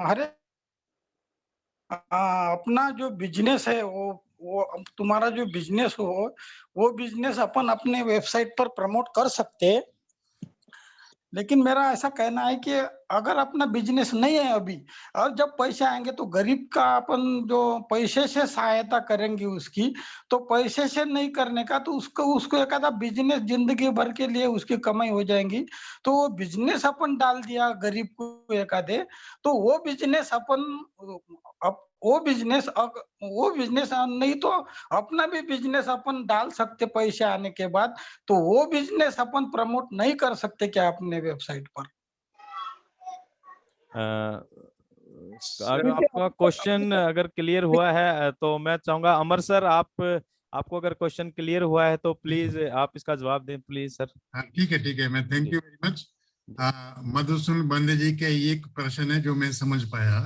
हर अपना जो बिजनेस है, वो तुम्हारा जो बिजनेस हो, वो बिजनेस अपन अपने वेबसाइट पर प्रमोट कर सकते हैं। लेकिन मेरा ऐसा कहना है कि अगर अपना बिजनेस नहीं है अभी, और जब पैसे आएंगे तो गरीब का अपन जो पैसे से सहायता करेंगे उसकी, तो पैसे से नहीं करने का, तो उसको उसको एक आधा बिजनेस जिंदगी भर के लिए उसकी कमाई हो जाएंगी। तो वो बिजनेस अपन डाल दिया गरीब को एक आधे, तो वो बिजनेस अपन वो बिजनेस नहीं तो अपना भी बिजनेस अपन डाल सकते पैसे आने के बाद। तो वो बिजनेस अपन प्रमोट नहीं कर सकते क्या अपने वेबसाइट पर? अगर आपका क्वेश्चन अगर क्लियर हुआ है, तो मैं चाहूंगा अमर सर, आपको अगर क्वेश्चन क्लियर हुआ है तो प्लीज आप इसका जवाब दें प्लीज सर। हाँ, ठीक है, मैं थैंक जी you very much. Madhusudan Bande ji का एक प्रश्न है जो मैं समझ पाया,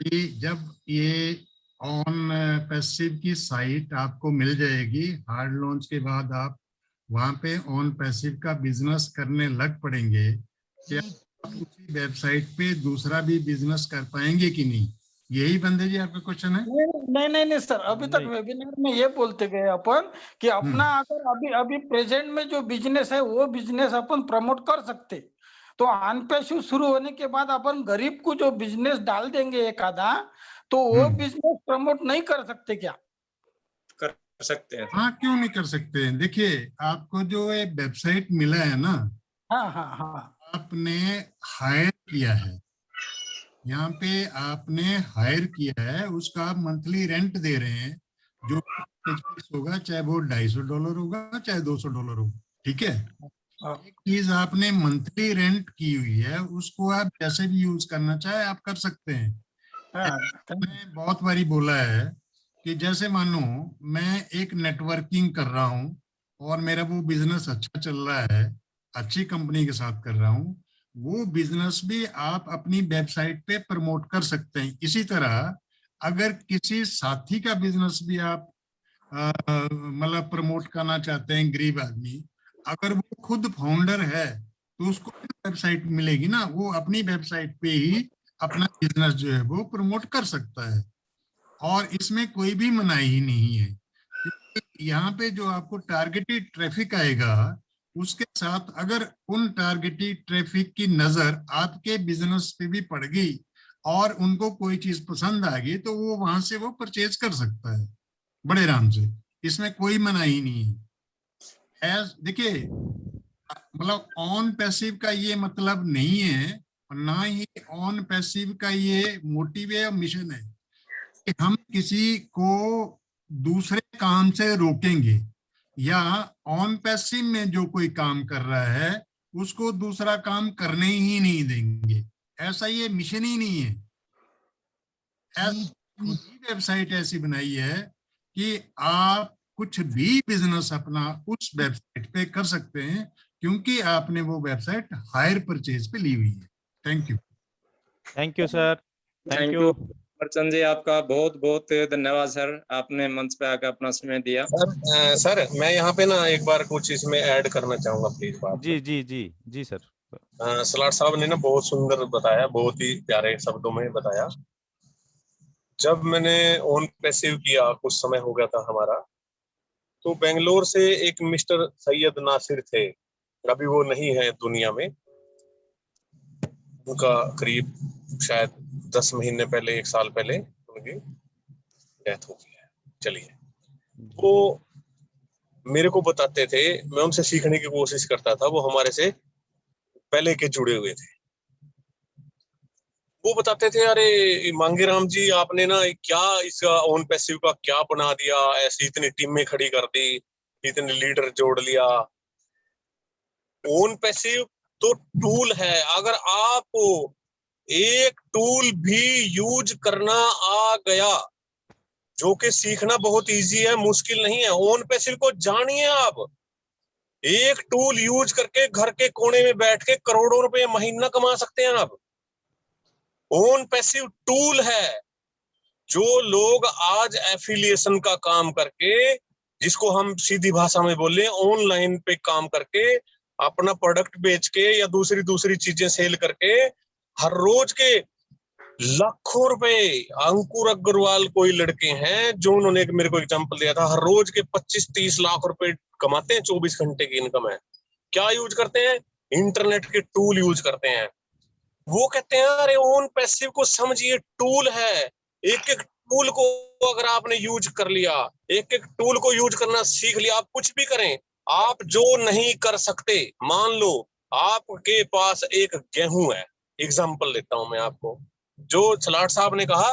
कि जब ये ऑन पैसिव की साइट आपको मिल जाएगी हार्ड लॉन्च के बाद, आप वहां पे ऑन पैसिव का बिजनेस करने लग पड़ेंगे, क्या आप उसी वेबसाइट पे दूसरा भी बिजनेस कर पाएंगे कि नहीं? यही बंदे जी आपका क्वेश्चन है? नहीं सर, अभी तक नहीं। वेबिनार में ये बोलते गए अपन कि अपना अगर अभी अभी प्रेजेंट में जो बिजनेस है वो बिजनेस अपन प्रमोट कर सकते। तो अनपैसिव शुरू होने के बाद अपन गरीब को जो बिजनेस डाल देंगे एक आधा, तो वो बिजनेस प्रमोट नहीं कर सकते क्या? कर सकते हैं। हाँ, क्यों नहीं कर सकते हैं? देखिए, आपको जो ये वेबसाइट मिला है ना, हाँ आपने हायर किया है, यहाँ पे आपने हायर किया है, उसका आप मंथली रेंट दे रहे हैं, जो होगा, चाहे वो $250 होगा चाहे $200 होगा, ठीक है। एक चीज आपने मंथली रेंट की हुई है, उसको आप जैसे भी यूज करना चाहे आप कर सकते हैं। मैंने बहुत बारी बोला है कि जैसे मानो मैं एक नेटवर्किंग कर रहा हूँ और मेरा वो बिजनेस अच्छा चल रहा है, अच्छी कंपनी के साथ कर रहा हूँ, वो बिजनेस भी आप अपनी वेबसाइट पे प्रमोट कर सकते हैं। इसी तरह अगर किसी साथी का बिजनेस भी आप मतलब प्रमोट करना चाहते हैं, गरीब आदमी, अगर वो खुद फाउंडर है तो उसको वेबसाइट मिलेगी ना, वो अपनी वेबसाइट पे ही अपना बिजनेस जो है वो प्रमोट कर सकता है, और इसमें कोई भी मनाही ही नहीं है। यहाँ पे जो आपको टारगेटेड ट्रैफिक आएगा, उसके साथ अगर उन टारगेटेड ट्रैफिक की नजर आपके बिजनेस पे भी पड़ गई, और उनको कोई चीज पसंद आ गई तो वो वहां से वो परचेज कर सकता है बड़े आराम से, इसमें कोई मनाही नहीं है। देखिए मतलब ऑन पैसिव का ये मतलब नहीं है, और ना ही ऑन पैसिव का ये मोटिव है और मिशन है कि हम किसी को दूसरे काम से रोकेंगे, या ऑन पैसिव में जो कोई काम कर रहा है उसको दूसरा काम करने ही नहीं देंगे, ऐसा ये मिशन ही नहीं है। वेबसाइट ऐसी बनाई है कि आप कुछ भी बिजनेस अपना उस वेबसाइट पे कर सकते हैं, क्योंकि आपने वो वेबसाइट हायर परचेज पे ली हुई है। Thank you sir, thank thank you. You Amarchand ji, आपका बहुत बहुत धन्यवाद सर, आपने मंच पे आकर अपना समय दिया। सर मैं यहाँ पे ना एक बार कुछ इसमें ऐड करना चाहूंगा प्लीज बात। जी जी जी जी सर। सलाट साहब ने ना बहुत सुंदर बताया, बहुत ही प्यारे शब्दों में बताया। जब मैंने ऑन पैसिव किया, कुछ समय हो गया था हमारा, तो बेंगलोर से एक मिस्टर सैयद नासिर थे, अभी वो नहीं है दुनिया में, उनका करीब शायद 10 महीने पहले, 1 साल पहले उनकी डेथ हो गई है। चलिए, वो मेरे को बताते थे, मैं उनसे सीखने की कोशिश करता था, वो हमारे से पहले के जुड़े हुए थे। वो बताते थे, अरे मांगेराम जी आपने ना क्या इसका ऑन पैसिव का क्या बना दिया, ऐसी इतनी टीमें खड़ी कर दी, इतने लीडर जोड़ लिया। ऑन पैसिव तो टूल है, अगर आपको एक टूल भी यूज करना आ गया, जो कि सीखना बहुत इजी है, मुश्किल नहीं है, ऑन पैसिव को जानिए आप। एक टूल यूज करके घर के कोने में बैठ के करोड़ों रुपए महीना कमा सकते हैं आप। ऑन पैसिव टूल है। जो लोग आज एफिलिएशन का काम करके, जिसको हम सीधी भाषा में बोले ऑनलाइन पे काम करके, अपना प्रोडक्ट बेच के या दूसरी चीजें सेल करके हर रोज के लाखों रुपए, अंकुर अग्रवाल कोई लड़के हैं जो उन्होंने मेरे को एग्जांपल दिया था, हर रोज के 25-30 लाख रुपए कमाते हैं, 24 घंटे की इनकम है। क्या यूज करते हैं? इंटरनेट के टूल यूज करते हैं। वो कहते हैं अरे ऑन पैसिव को समझिए, टूल है। एक एक टूल को अगर आपने यूज कर लिया, एक एक टूल को यूज करना सीख लिया, आप कुछ भी करें, आप जो नहीं कर सकते, मान लो आपके पास एक गेहूं है, एग्जांपल देता हूं मैं आपको, जो सलाट साहब ने कहा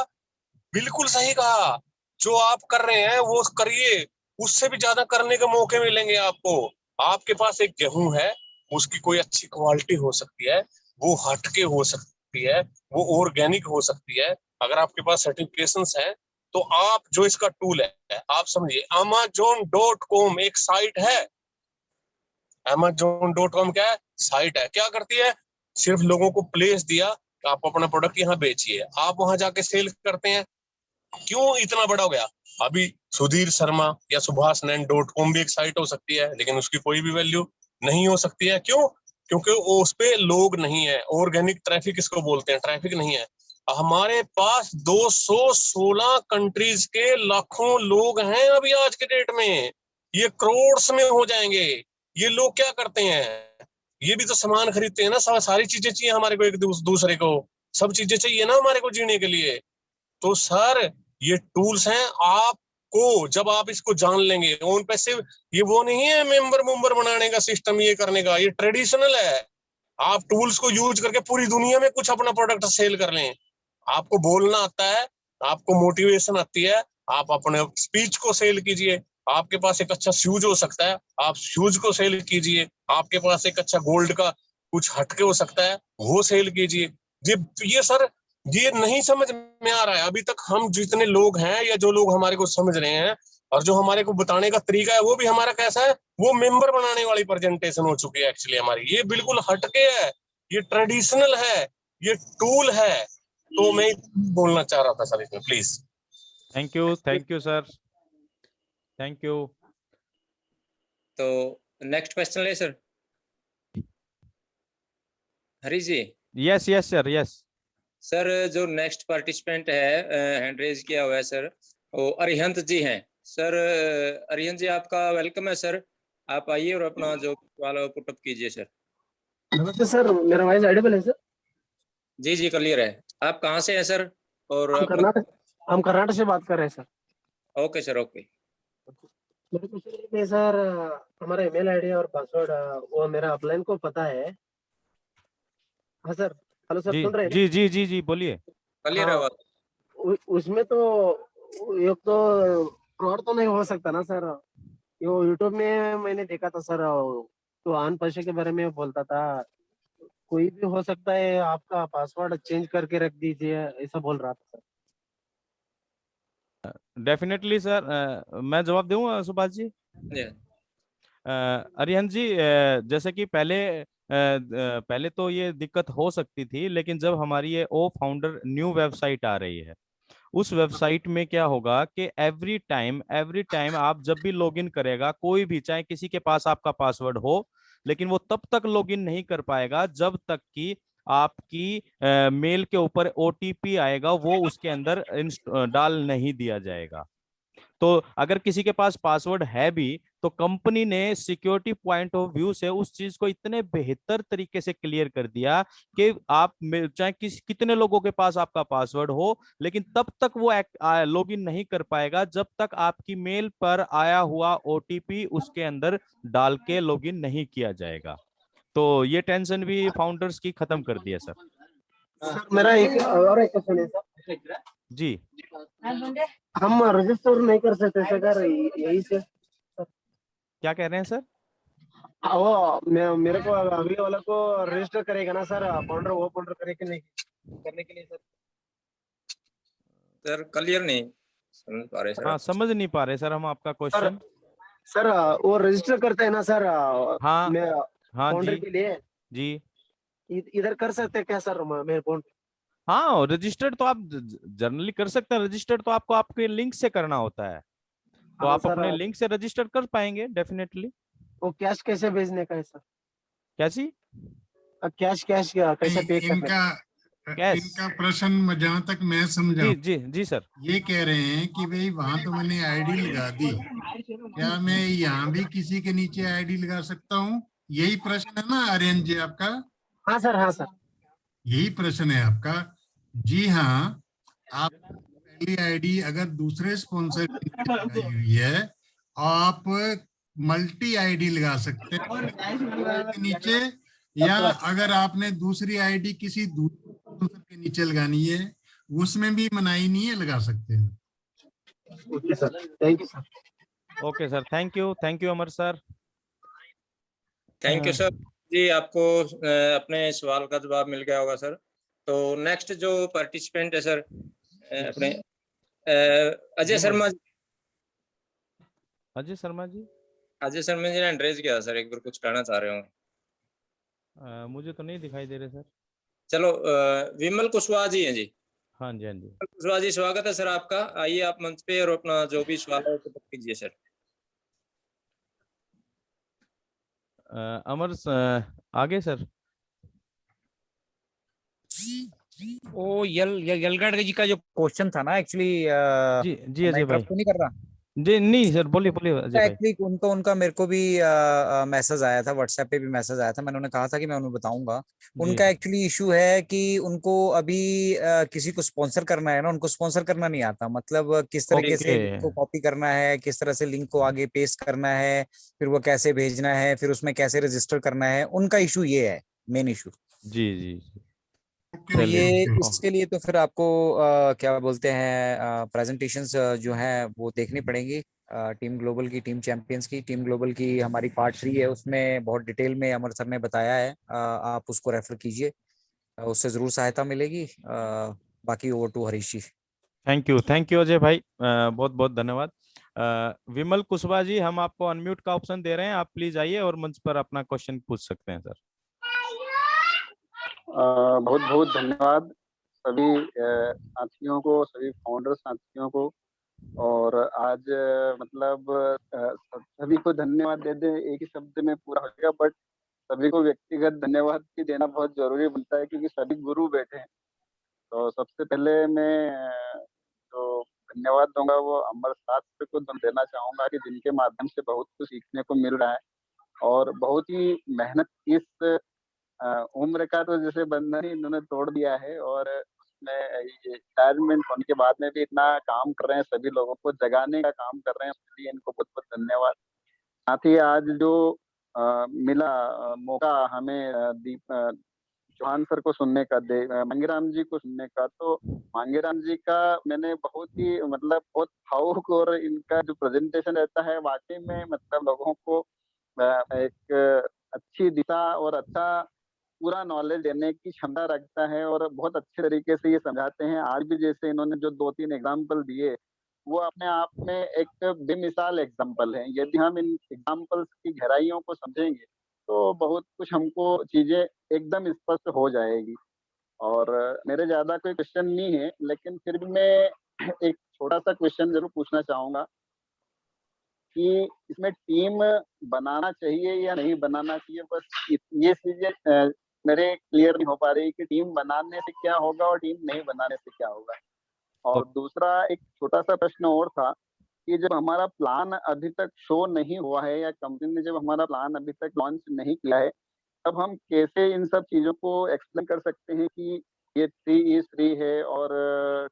बिल्कुल सही कहा, जो आप कर रहे हैं वो करिए, उससे भी ज्यादा करने के मौके मिलेंगे आपको। आपके पास एक गेहूं है, उसकी कोई अच्छी क्वालिटी हो सकती है, वो हटके हो सकती है, वो ऑर्गेनिक हो सकती है। अगर आपके पास सर्टिफिकेशंस है तो आप जो इसका टूल है, आप समझिए amazon.com एक साइट है। amazon.com क्या है? साइट है। क्या करती है? सिर्फ लोगों को प्लेस दिया, आप अपना प्रोडक्ट यहाँ बेचिए, आप वहां जाके सेल करते हैं। क्यों इतना बड़ा हो गया? अभी सुधीर शर्मा या subhasnain.com भी एक साइट हो सकती है, लेकिन उसकी कोई भी वैल्यू नहीं हो सकती है। क्यों? क्योंकि उस पे लोग नहीं है। ऑर्गेनिक ट्रैफिक इसको बोलते हैं, ट्रैफिक नहीं है। हमारे पास 216 कंट्रीज के लाखों लोग हैं अभी आज के डेट में, ये करोड़ में हो जाएंगे। ये लोग क्या करते हैं? ये भी तो सामान खरीदते हैं ना, सारी चीजें चाहिए हमारे को, एक दूसरे को सब चीजें चाहिए ना हमारे को जीने के लिए। तो सर ये टूल्स हैं, आपको जब आप इसको जान लेंगे, ऑन पैसिव ये वो नहीं है मेंबर बनाने का सिस्टम, ये करने का, ये ट्रेडिशनल है। आप टूल्स को यूज करके पूरी दुनिया में कुछ अपना प्रोडक्ट सेल कर लें। आपको बोलना आता है, आपको मोटिवेशन आती है, आप अपने स्पीच को सेल कीजिए। आपके पास एक अच्छा शूज हो सकता है, आप शूज को सेल कीजिए। आपके पास एक अच्छा गोल्ड का कुछ हटके हो सकता है, वो सेल कीजिए। ये सर ये नहीं समझ में आ रहा है अभी तक। हम जितने लोग हैं या जो लोग हमारे को समझ रहे हैं और जो हमारे को बताने का तरीका है, वो भी हमारा कैसा है, वो मेंबर बनाने वाली प्रेजेंटेशन हो चुकी है एक्चुअली हमारी। ये बिल्कुल हटके है, ये ट्रेडिशनल है, ये टूल है। तो मैं बोलना चाह रहा था सर इसमें, please. Thank you sir, thank you. तो नेक्स्ट क्वेश्चन ले sir, Hari ji. Yes yes sir, yes sir जो नेक्स्ट पार्टिसिपेंट है हैंड रेज किया हुआ है सर, वो अरिहंत जी हैं। सर अरिहंत जी आपका वेलकम है सर, आप आइए और अपना जो सवाल है वो पुटअप कीजिए सर। नमस्ते सर, मेरा वॉइस ऑडिबल है सर? जी जी क्लियर है। आप कहाँ से हैं सर? और हम कर्नाटक से बात कर रहे हैं सर। Okay sir, okay. मेरे को सर सर हमारा ईमेल आईडी और पासवर्ड वो मेरा अपलाइन को पता है। हाँ सर, हेलो सर, जी सुन रहे हैं? जी जी जी जी बोलिए। क्लियर है बात? उसमें तो एक तो फ्रॉड तो नहीं हो सकता ना सर? यो यूट्यूब में मैंने देखा था सर, तो आन पैसे के बारे में बोलता था, कोई भी हो सकता है, आपका पासवर्ड चेंज करके रख दीजिए, ऐसा बोल रहा था सर। डेफिनेटली सर, मैं जवाब दूं सुभाष जी? जी। अरिहंत जी, जैसे कि पहले तो ये दिक्कत हो सकती थी, लेकिन जब हमारी ये ओ फाउंडर न्यू वेबसाइट आ रही है, उस वेबसाइट में क्या होगा कि एवरी टाइम आप जब भी लॉगिन करेगा, कोई भी, चाहे किसी के पास आपका पासवर्ड हो, लेकिन वो तब तक लॉगिन नहीं कर पाएगा जब तक कि आपकी मेल के ऊपर ओटीपी आएगा वो उसके अंदर डाल नहीं दिया जाएगा। तो अगर किसी के पास पासवर्ड है भी, तो कंपनी ने सिक्योरिटी पॉइंट ऑफ व्यू से उस चीज को इतने बेहतर तरीके से क्लियर कर दिया कि आप चाहे कितने लोगों के पास आपका पासवर्ड हो, लेकिन तब तक वो लॉगिन नहीं कर पाएगा जब तक आपकी मेल पर आया हुआ ओटीपी उसके अंदर डाल के लॉगिन नहीं किया जाएगा। तो ये टेंशन भी फाउंडर्स की खत्म कर दिया सर। सर मेरा एक और एक क्वेश्चन है सर। जी, हम रजिस्टर नहीं कर सकते सर यही से? क्या कह रहे हैं सर? वो मेरे को अगले वाला को रजिस्टर करेगा ना सर, फाउंडर वो फाउंडर करे कि नहीं करने के लिए सर? सर क्लियर नहीं समझ पा रहे सर हाँ, आप। समझ नहीं पा रहे सर हम आपका क्वेश्चन। सर वो रजिस्टर करते हैं ना सर, हाँ मैं हाँ फाउंडर जी के लिए जी। इधर कर सकते हैं क्या सर मेरे फोन? हाँ, रजिस्टर्ड तो आप जनरली कर सकते हैं। रजिस्टर्ड तो आपको आपके लिंक से करना होता है, तो हाँ आप सर, अपने लिंक से रजिस्टर कर पाएंगे डेफिनेटली। वो कैश कैसे भेजने का है सर? कैसी? कैश कैश कैसे पे करना है? इनका कैश? इनका प्रश्न जहां तक मैं समझा, जी जी जी सर। ये कह रहे हैं कि भाई वहां तो मैंने आईडी लगा दी, क्या मैं यहाँ भी किसी के नीचे आईडी लगा सकता हूँ? यही प्रश्न है ना आर्यन जी आपका? हाँ सर, हाँ सर। यही प्रश्न है आपका? जी हाँ, आप पहली आईडी अगर दूसरे स्पॉन्सर की नीचे लगाई हुई है, आप मल्टी आईडी लगा सकते हैं के नीचे, या अगर आपने दूसरी आईडी किसी दूसरे स्पॉन्सर के नीचे लगानी है, उसमें भी मनाही नहीं है, लगा सकते हैं। Okay sir, thank you sir. Okay sir, thank you Amar sir. Thank you sir जी, आपको अपने सवाल का जवाब मिल गया होगा सर। तो नेक्स्ट जो पार्टिसिपेंट है सर, अपने अजय शर्मा जी। अजय शर्मा जी? अजय शर्मा जी ने एड्रेस किया सर, एक बार कुछ कहना चाह रहे हो? मुझे तो नहीं दिखाई दे रहे सर। चलो, विमल कुशवाहा जी हैं जी। हाँ जी हाँ जी। कुशवाहा जी, स्वागत है सर आपका। आइए आप मंच पे और अपना जो भी सवाल है वो कीजिए सर। अमर आगे सर। ओ यलगढ़ जी का जो क्वेश्चन था ना, एक्चुअली जी जी मैं अजय भाई। इंटरप्ट तो नहीं कर रहा। जी नहीं सर, बोलिए बोलिए अजय भाई। एक्चुअली उनका मेरे को भी मैसेज आया था, व्हाट्सएप पे भी मैसेज आया था। मैंने उन्हें कहा था कि मैं उन्हें बताऊंगा। जी उनका एक्चुअली इशू है कि उनको अभी किसी को स्पॉन्सर करना है ना, उनको स्पॉन्सर करना नहीं आता। मतलब किस तरीके से ओके। लिंक को कॉपी करना है, किस तरह से लिंक को आगे पेस्ट करना है, फिर वो कैसे भेजना है, फिर उसमें कैसे रजिस्टर करना है, उनका इशू ये है, मेन इशू। जी जी। तो ये ओके। इसके लिए तो फिर आपको क्या बोलते हैं, प्रेजेंटेशंस जो है वो देखनी पड़ेंगी। टीम ग्लोबल की, टीम चैंपियंस की, टीम ग्लोबल की हमारी पार्ट 3 है, उसमें बहुत डिटेल में अमर सर ने बताया है। आप उसको रेफर कीजिए, उससे जरूर सहायता मिलेगी। बाकी over to Harish ji. Thank you Ajay भाई, बहुत बहुत धन्यवाद। विमल कुशवाहा जी, हम आपको अनम्यूट का ऑप्शन दे रहे हैं, आप प्लीज आइए और मंच पर अपना क्वेश्चन पूछ सकते हैं सर। बहुत बहुत धन्यवाद सभी साथियों को, सभी फाउंडर साथियों को। और आज मतलब सभी को धन्यवाद दे दे एक ही शब्द में पूरा हो जाएगा, बट सभी को व्यक्तिगत धन्यवाद भी देना बहुत जरूरी बनता है, क्योंकि सभी गुरु बैठे हैं। तो सबसे पहले मैं जो धन्यवाद दूंगा वो अमर शास्त्र को देना चाहूंगा, कि जिनके माध्यम से बहुत कुछ सीखने को मिल रहा है। और बहुत ही मेहनत, इस उम्र का तो जैसे बंधन ही इन्होंने तोड़ दिया है, और इसमें ये रिटायरमेंट होने के बाद में भी इतना काम कर रहे हैं, सभी लोगों को जगाने का काम कर रहे हैं, उसके लिए इनको बहुत बहुत धन्यवाद। साथ ही आज जो मिला मौका हमें चौहान सर को सुनने का, मांगेराम जी को सुनने का, तो मांगेराम जी का मैंने बहुत ही मतलब बहुत भावुक, और इनका जो प्रेजेंटेशन रहता है वाकई में मतलब लोगों को एक अच्छी दिशा और अच्छा पूरा नॉलेज देने की क्षमता रखता है, और बहुत अच्छे तरीके से ये समझाते हैं। आज भी जैसे इन्होंने जो 2-3 एग्जाम्पल दिए, वो अपने आप में एक बेमिसाल एग्जाम्पल है। यदि हम इन एग्जाम्पल्स की गहराइयों को समझेंगे तो बहुत कुछ हमको चीजें एकदम स्पष्ट हो जाएगी। और मेरे ज्यादा कोई क्वेश्चन नहीं है, लेकिन फिर भी मैं एक छोटा सा क्वेश्चन जरूर पूछना चाहूंगा कि इसमें टीम बनाना चाहिए या नहीं बनाना चाहिए। बस ये चीजें मेरे क्लियर नहीं हो पा रही कि टीम बनाने से क्या होगा और टीम नहीं बनाने से क्या होगा। और दूसरा एक छोटा सा प्रश्न और था कि जब हमारा प्लान अभी तक शो नहीं हुआ है, या कंपनी ने जब हमारा प्लान अभी तक लॉन्च नहीं किया है, तब हम कैसे इन सब चीजों को एक्सप्लेन कर सकते हैं कि ये 3E3 है और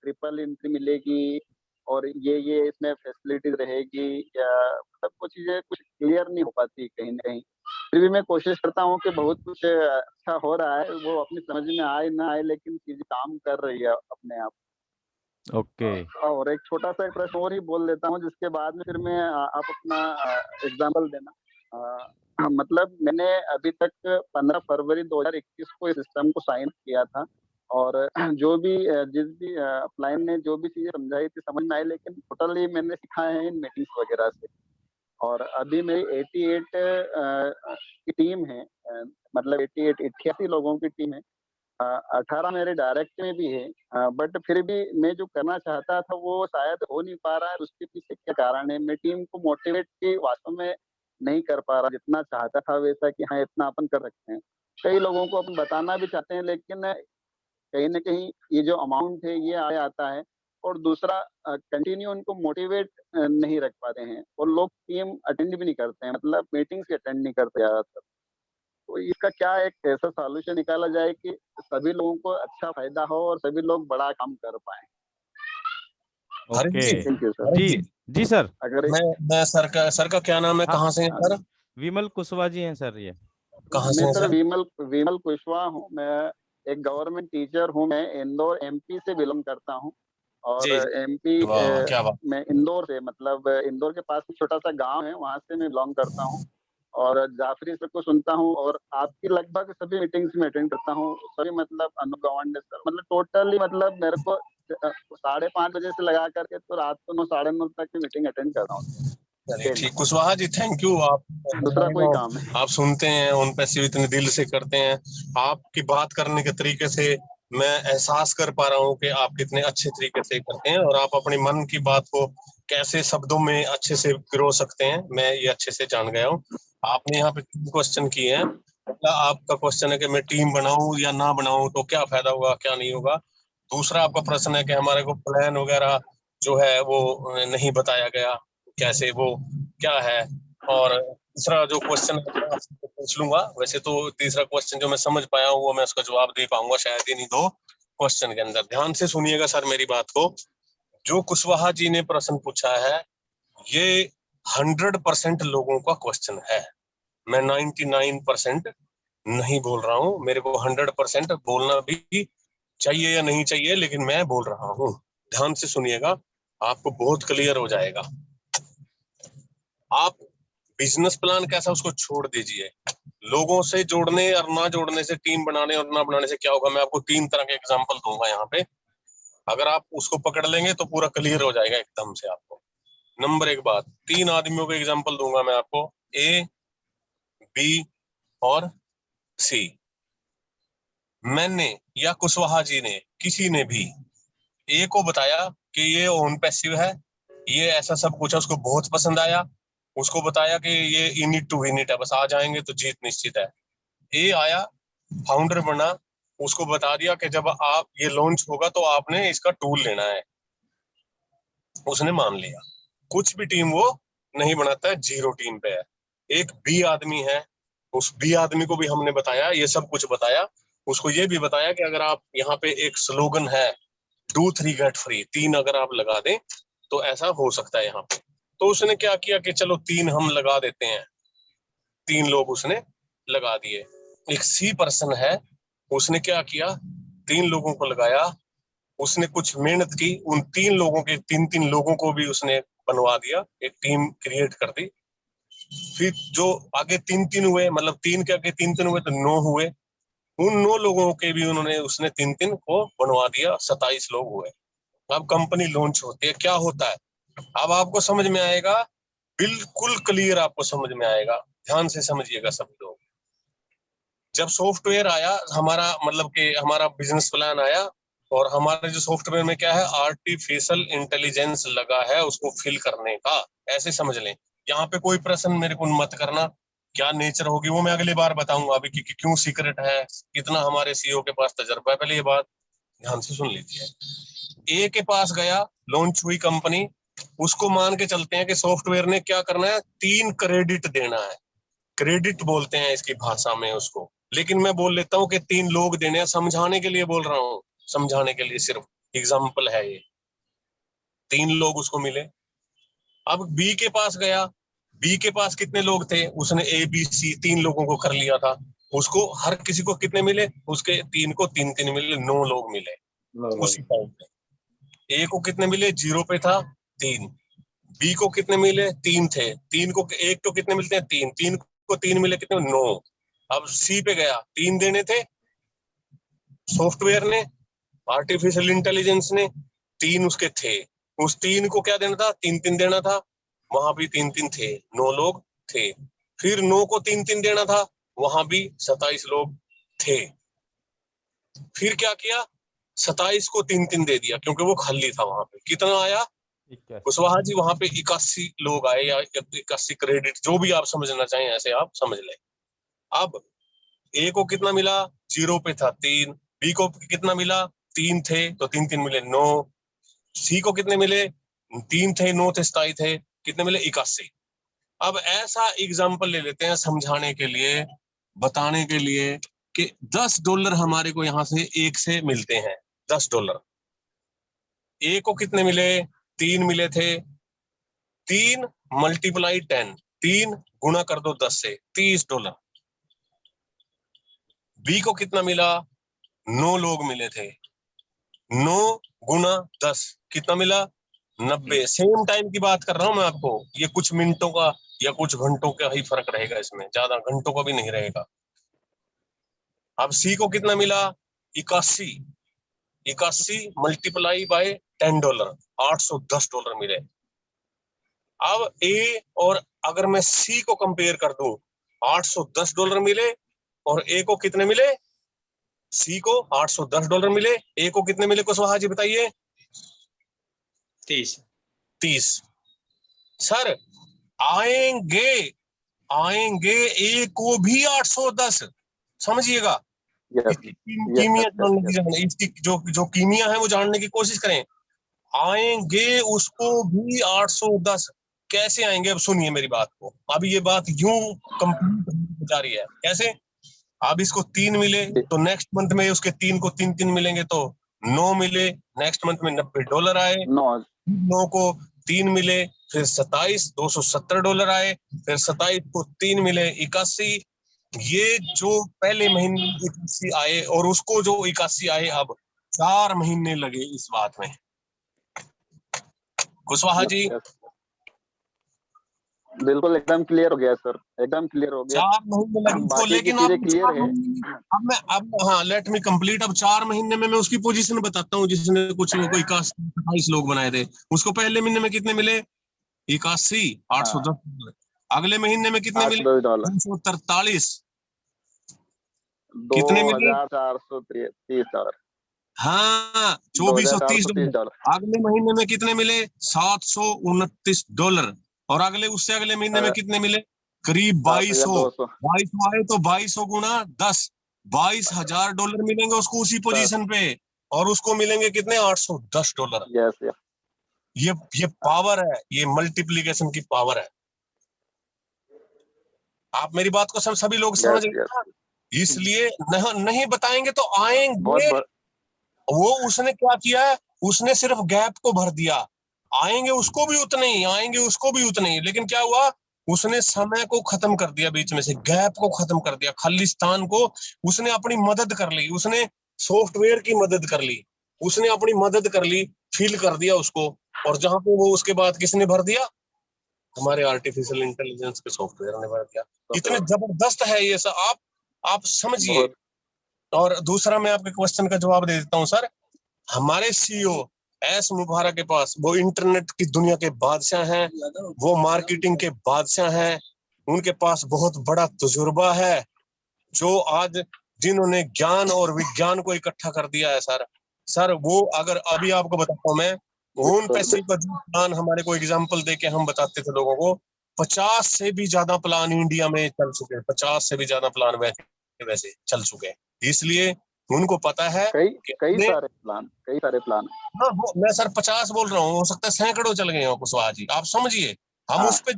ट्रिपल एंट्री मिलेगी और ये इसमें फैसिलिटीज रहेगी, या मतलब कुछ चीजें कुछ क्लियर नहीं हो पाती कहीं ना कहीं। फिर भी मैं कोशिश करता हूँ कि बहुत कुछ अच्छा हो रहा है, वो अपनी समझ में आए ना आए, लेकिन चीजें काम कर रही है अपने आप। ओके। और एक छोटा सा प्रश्न और ही बोल देता हूँ, जिसके बाद में फिर मैं आप अपना एग्जाम्पल देना। मतलब मैंने अभी तक 15 फरवरी 2021 को इस सिस्टम को साइन किया था, और जो भी जिस भी अपलाइन ने जो भी चीजें समझाई थी समझ में आई, लेकिन टोटली मैंने सीखा है इन मीटिंग्स वगैरह से। और अभी मेरी 88 की टीम है, मतलब 88 लोगों की टीम है। 18 मेरे डायरेक्ट में भी है, बट फिर भी मैं जो करना चाहता था वो शायद हो नहीं पा रहा है। उसके पीछे क्या कारण है? मैं टीम को मोटिवेट की वास्तव में नहीं कर पा रहा जितना चाहता था वैसा, कि हाँ इतना अपन कर सकते हैं। कई लोगों को अपन बताना भी चाहते हैं, लेकिन कहीं ना कहीं ये जो अमाउंट है ये आ जाता है, और दूसरा कंटिन्यू उनको मोटिवेट नहीं रख पाते हैं, और लोग टीम अटेंड भी नहीं करते हैं, मतलब मीटिंग्स अटेंड नहीं करते ज्यादातर। तो इसका क्या एक ऐसा सॉल्यूशन निकाला जाए कि सभी लोगों को अच्छा फायदा हो और सभी लोग बड़ा काम कर पाए। ओके। Thank you sir. जी जी सर। अगर मैं सर का क्या नाम है, कहाँ से हैं सर? विमल कुशवाहा जी हैं सर। ये कहाँ से मैं हैं सर सर? विमल कुशवाहा हूँ। मैं एक गवर्नमेंट टीचर हूँ। मैं इंदौर MP से बिलोंग करता हूँ, और MP क्या बात। मैं इंदौर से, मतलब इंदौर के पास में छोटा सा गांव है, वहां से मैं बिलोंग करता हूँ। और जाफरी सर को सुनता हूँ, और आपकी लगभग सभी मीटिंग्स में अटेंड करता हूँ सभी, मतलब अनु गवांडे सर, मतलब टोटली मतलब मेरे को 5:30 बजे से लगा करके तो रात को 9, 9:30 तक की मीटिंग अटेंड कर रहा हूँ। चलिए ठीक, कुशवाहा जी थैंक यू। आप दूसरा कोई काम है? आप सुनते हैं, उन पे से इतने दिल से करते हैं। आपकी बात करने के तरीके से मैं एहसास कर पा रहा हूँ कि आप कितने अच्छे तरीके से करते हैं, और आप अपने मन की बात को कैसे शब्दों में अच्छे से पिरो सकते हैं, मैं ये अच्छे से जान गया हूँ। आपने यहाँ पे 3 क्वेश्चन किए हैं। पहला आपका क्वेश्चन है कि मैं टीम बनाऊं या ना बनाऊं तो क्या फायदा होगा क्या नहीं होगा। दूसरा आपका प्रश्न है कि हमारे को प्लान वगैरह जो है वो नहीं बताया गया, कैसे वो क्या है। और तीसरा जो क्वेश्चन पूछ लूंगा, वैसे तो तीसरा क्वेश्चन जो मैं समझ पाया हूँ वो मैं उसका जवाब दे पाऊंगा शायद इन्हीं 2 क्वेश्चन के अंदर। ध्यान से सुनिएगा सर मेरी बात को। जो कुशवाहा जी ने प्रश्न पूछा है ये 100% लोगों का क्वेश्चन है। मैं 99% नहीं बोल रहा हूँ, मेरे को 100% बोलना भी चाहिए या नहीं चाहिए, लेकिन मैं बोल रहा हूँ। ध्यान से सुनिएगा, आपको बहुत क्लियर हो जाएगा। आप बिजनेस प्लान कैसा उसको छोड़ दीजिए, लोगों से जोड़ने और ना जोड़ने से, टीम बनाने और ना बनाने से क्या होगा। मैं आपको 3 तरह के एग्जांपल दूंगा यहाँ पे, अगर आप उसको पकड़ लेंगे तो पूरा क्लियर हो जाएगा एकदम से आपको। नंबर 1 बात, 3 आदमियों के एग्जांपल दूंगा मैं आपको, A, B और C। मैंने या कुशवाहा जी ने, किसी ने भी A को बताया कि ये ऑन पैसिव है, ये ऐसा सब कुछ है, उसको बहुत पसंद आया। उसको बताया कि ये in it to win it है, बस आ जाएंगे तो जीत निश्चित है। ए आया, फाउंडर बना, उसको बता दिया कि जब आप ये लॉन्च होगा तो आपने इसका टूल लेना है, उसने मान लिया। कुछ भी टीम वो नहीं बनाता है, 0 टीम पे है। एक B आदमी है, उस B आदमी को भी हमने बताया, ये सब कुछ बताया, उसको ये भी बताया कि अगर आप यहाँ पे एक स्लोगन है डू 3 गेट फ्री, 3 अगर आप लगा दें तो ऐसा हो सकता है यहाँ पे। तो उसने क्या किया कि चलो 3 हम लगा देते हैं, 3 लोग उसने लगा दिए। एक सी पर्सन है, उसने क्या किया, 3 लोगों को लगाया, उसने कुछ मेहनत की, उन 3 लोगों के 3-3 लोगों को भी उसने बनवा दिया, एक टीम क्रिएट कर दी। फिर जो आगे 3-3 हुए, मतलब 3 के आगे 3-3 हुए तो 9 हुए, उन 9 लोगों के भी उसने 3-3 को बनवा दिया, 27 लोग हुए। अब कंपनी लॉन्च होती है, क्या होता है अब आपको समझ में आएगा, बिल्कुल क्लियर आपको समझ में आएगा, ध्यान से समझिएगा सब लोग। जब सॉफ्टवेयर आया हमारा, मतलब कि हमारा बिजनेस प्लान आया, और हमारे जो सॉफ्टवेयर में क्या है, आर्टिफिशियल इंटेलिजेंस लगा है उसको फिल करने का, ऐसे समझ लें। यहाँ पे कोई प्रश्न मेरे को मत करना, क्या नेचर होगी वो मैं अगली बार बताऊंगा, अभी क्यों सीक्रेट है, कितना हमारे सीईओ के पास तजर्बा है, पहले ये बात ध्यान से सुन लीजिए। ए के पास गया, लॉन्च हुई कंपनी, उसको मान के चलते हैं कि सॉफ्टवेयर ने क्या करना है, 3 क्रेडिट देना है, क्रेडिट बोलते हैं इसकी भाषा में उसको, लेकिन मैं बोल लेता हूँ कि 3 लोग देने हैं, समझाने के लिए बोल रहा हूँ, समझाने के लिए सिर्फ एग्जाम्पल है ये। 3 लोग उसको मिले। अब बी के पास गया, बी के पास कितने लोग थे, उसने ए बी सी 3 लोगों को कर लिया था, उसको हर किसी को कितने मिले, उसके 3 को 3-3 मिले, 9 लोग मिले उसी टाइम पे। ए को कितने मिले, 0 पे था 3, बी को कितने मिले, 3 थे, 3 को एक तो कितने मिलते हैं, 3, 3 को 3 मिले कितने, 9। अब सी पे गया, 3 देने थे सॉफ्टवेयर ने, आर्टिफिशियल इंटेलिजेंस ने, 3 उसके थे, उस 3 को क्या देना था, 3-3 देना था, वहां भी 3-3 थे, 9 लोग थे। फिर 9 को 3-3 देना था, वहां भी 27 लोग थे। फिर क्या किया, 27 को 3-3 दे दिया, क्योंकि वो खाली था वहां पे। कितना आया कुशवाहा जी, वहां पे 81 लोग आए, या 81 क्रेडिट, जो भी आप समझना चाहें ऐसे आप समझ लें। अब ए को कितना मिला, 0 पे था 3, बी को कितना मिला, 3 थे तो 3-3 मिले 9, सी को कितने मिले, 3 थे 9 थे 27 थे, कितने मिले, 81। अब ऐसा एग्जाम्पल ले लेते हैं समझाने के लिए, बताने के लिए कि $10 हमारे को यहाँ से एक से मिलते हैं, $10। ए को कितने मिले, 3 मिले थे, 3 मल्टीप्लाई 10, 3 गुणा कर दो 10 से, $30। बी को कितना मिला, 9 लोग मिले थे, 9 गुणा 10 कितना मिला, 90। सेम टाइम की बात कर रहा हूं मैं आपको, ये कुछ मिनटों का या कुछ घंटों का ही फर्क रहेगा इसमें, ज्यादा घंटों का भी नहीं रहेगा। अब सी को कितना मिला, 81, 81 मल्टीप्लाई बाय $10, $810 मिले। अब ए और अगर मैं सी को कंपेयर कर दूं, $810 मिले, और ए को कितने मिले, सी को $810 मिले, ए को कितने मिले कुशवाहा जी बताइए, 30। सर आएंगे ए को भी 810, समझिएगा, कीमिया इसकी जो कीमिया है वो जानने की कोशिश करें। आएंगे उसको भी 810, कैसे आएंगे, अब सुनिए मेरी बात को, अब ये बात यूं कंप्लीट जा रही है, कैसे, अब इसको 3 मिले तो नेक्स्ट मंथ में उसके 3 को 3-3 मिलेंगे तो 9 मिले, नेक्स्ट मंथ में $90 आए, 9 को 3 मिले, फिर 27 $270 आए, फिर 27 को 3 मिले 81, ये जो पहले महीने 81 आए और उसको जो 81 आए, अब 4 महीने लगे इस बात में। कुशवाहा जी बिल्कुल एकदम क्लियर हो गया सर, एकदम क्लियर हो गया। 4 महीने लगे इसको, लेकिन अब क्लियर है। अब हाँ, लेट मी कंप्लीट। अब 4 महीने में मैं उसकी पोजीशन बताता हूँ, जिसने कुछ कोई 28 लोग बनाए थे, उसको पहले महीने में कितने मिले, 81, 810। अगले महीने में कितने मिले, $243। कितने मिले, $2,430। हाँ, $2,430। अगले महीने में कितने मिले, $729। और अगले उससे अगले महीने में कितने मिले, करीब 2200 आए, तो 2200 गुना 10, $22,000 मिलेंगे उसको उसी पोजीशन पे, और उसको मिलेंगे कितने, $810। ये पावर है, ये मल्टीप्लीकेशन की पावर है। आप मेरी बात को सभी लोग समझ गए। इसलिए नहीं बताएंगे तो आएंगे। बहुत वो उसने क्या किया है, उसने सिर्फ गैप को भर दिया। आएंगे उसको भी उतने ही, आएंगे उसको भी उतने ही, लेकिन क्या हुआ, उसने समय को खत्म कर दिया, बीच में से गैप को खत्म कर दिया, खालिस्तान को उसने अपनी मदद कर ली, उसने सॉफ्टवेयर की मदद कर ली, उसने अपनी मदद कर ली, फिल कर दिया उसको। और जहां पे वो उसके बाद किसने भर दिया, हमारे आर्टिफिशियल इंटेलिजेंस के सॉफ्टवेयर ने भर दिया। इतने जबरदस्त है ये सब, आप समझिए। और दूसरा मैं आपके क्वेश्चन का जवाब दे देता हूँ सर। हमारे सीईओ एस मुबारक के पास, वो इंटरनेट की दुनिया के बादशाह हैं, वो मार्केटिंग के बादशाह हैं, उनके पास बहुत बड़ा तजुर्बा है, जो आज जिन्होंने ज्ञान और विज्ञान को इकट्ठा कर दिया है सर वो अगर अभी आपको बताता हूँ मैं, ओन पैसे का जो प्लान हमारे को एग्जांपल देके हम बताते थे लोगों को, 50 से भी ज्यादा प्लान इंडिया में चल चुके हैं, 50 से भी ज्यादा प्लान वैसे चल चुके हैं। इसलिए उनको पता है कई सारे प्लान। हाँ, मैं सर 50 बोल रहा हूँ, हो सकता है सैकड़ों चल गए हो कुछ आज ही, आप समझिए। हम उस पे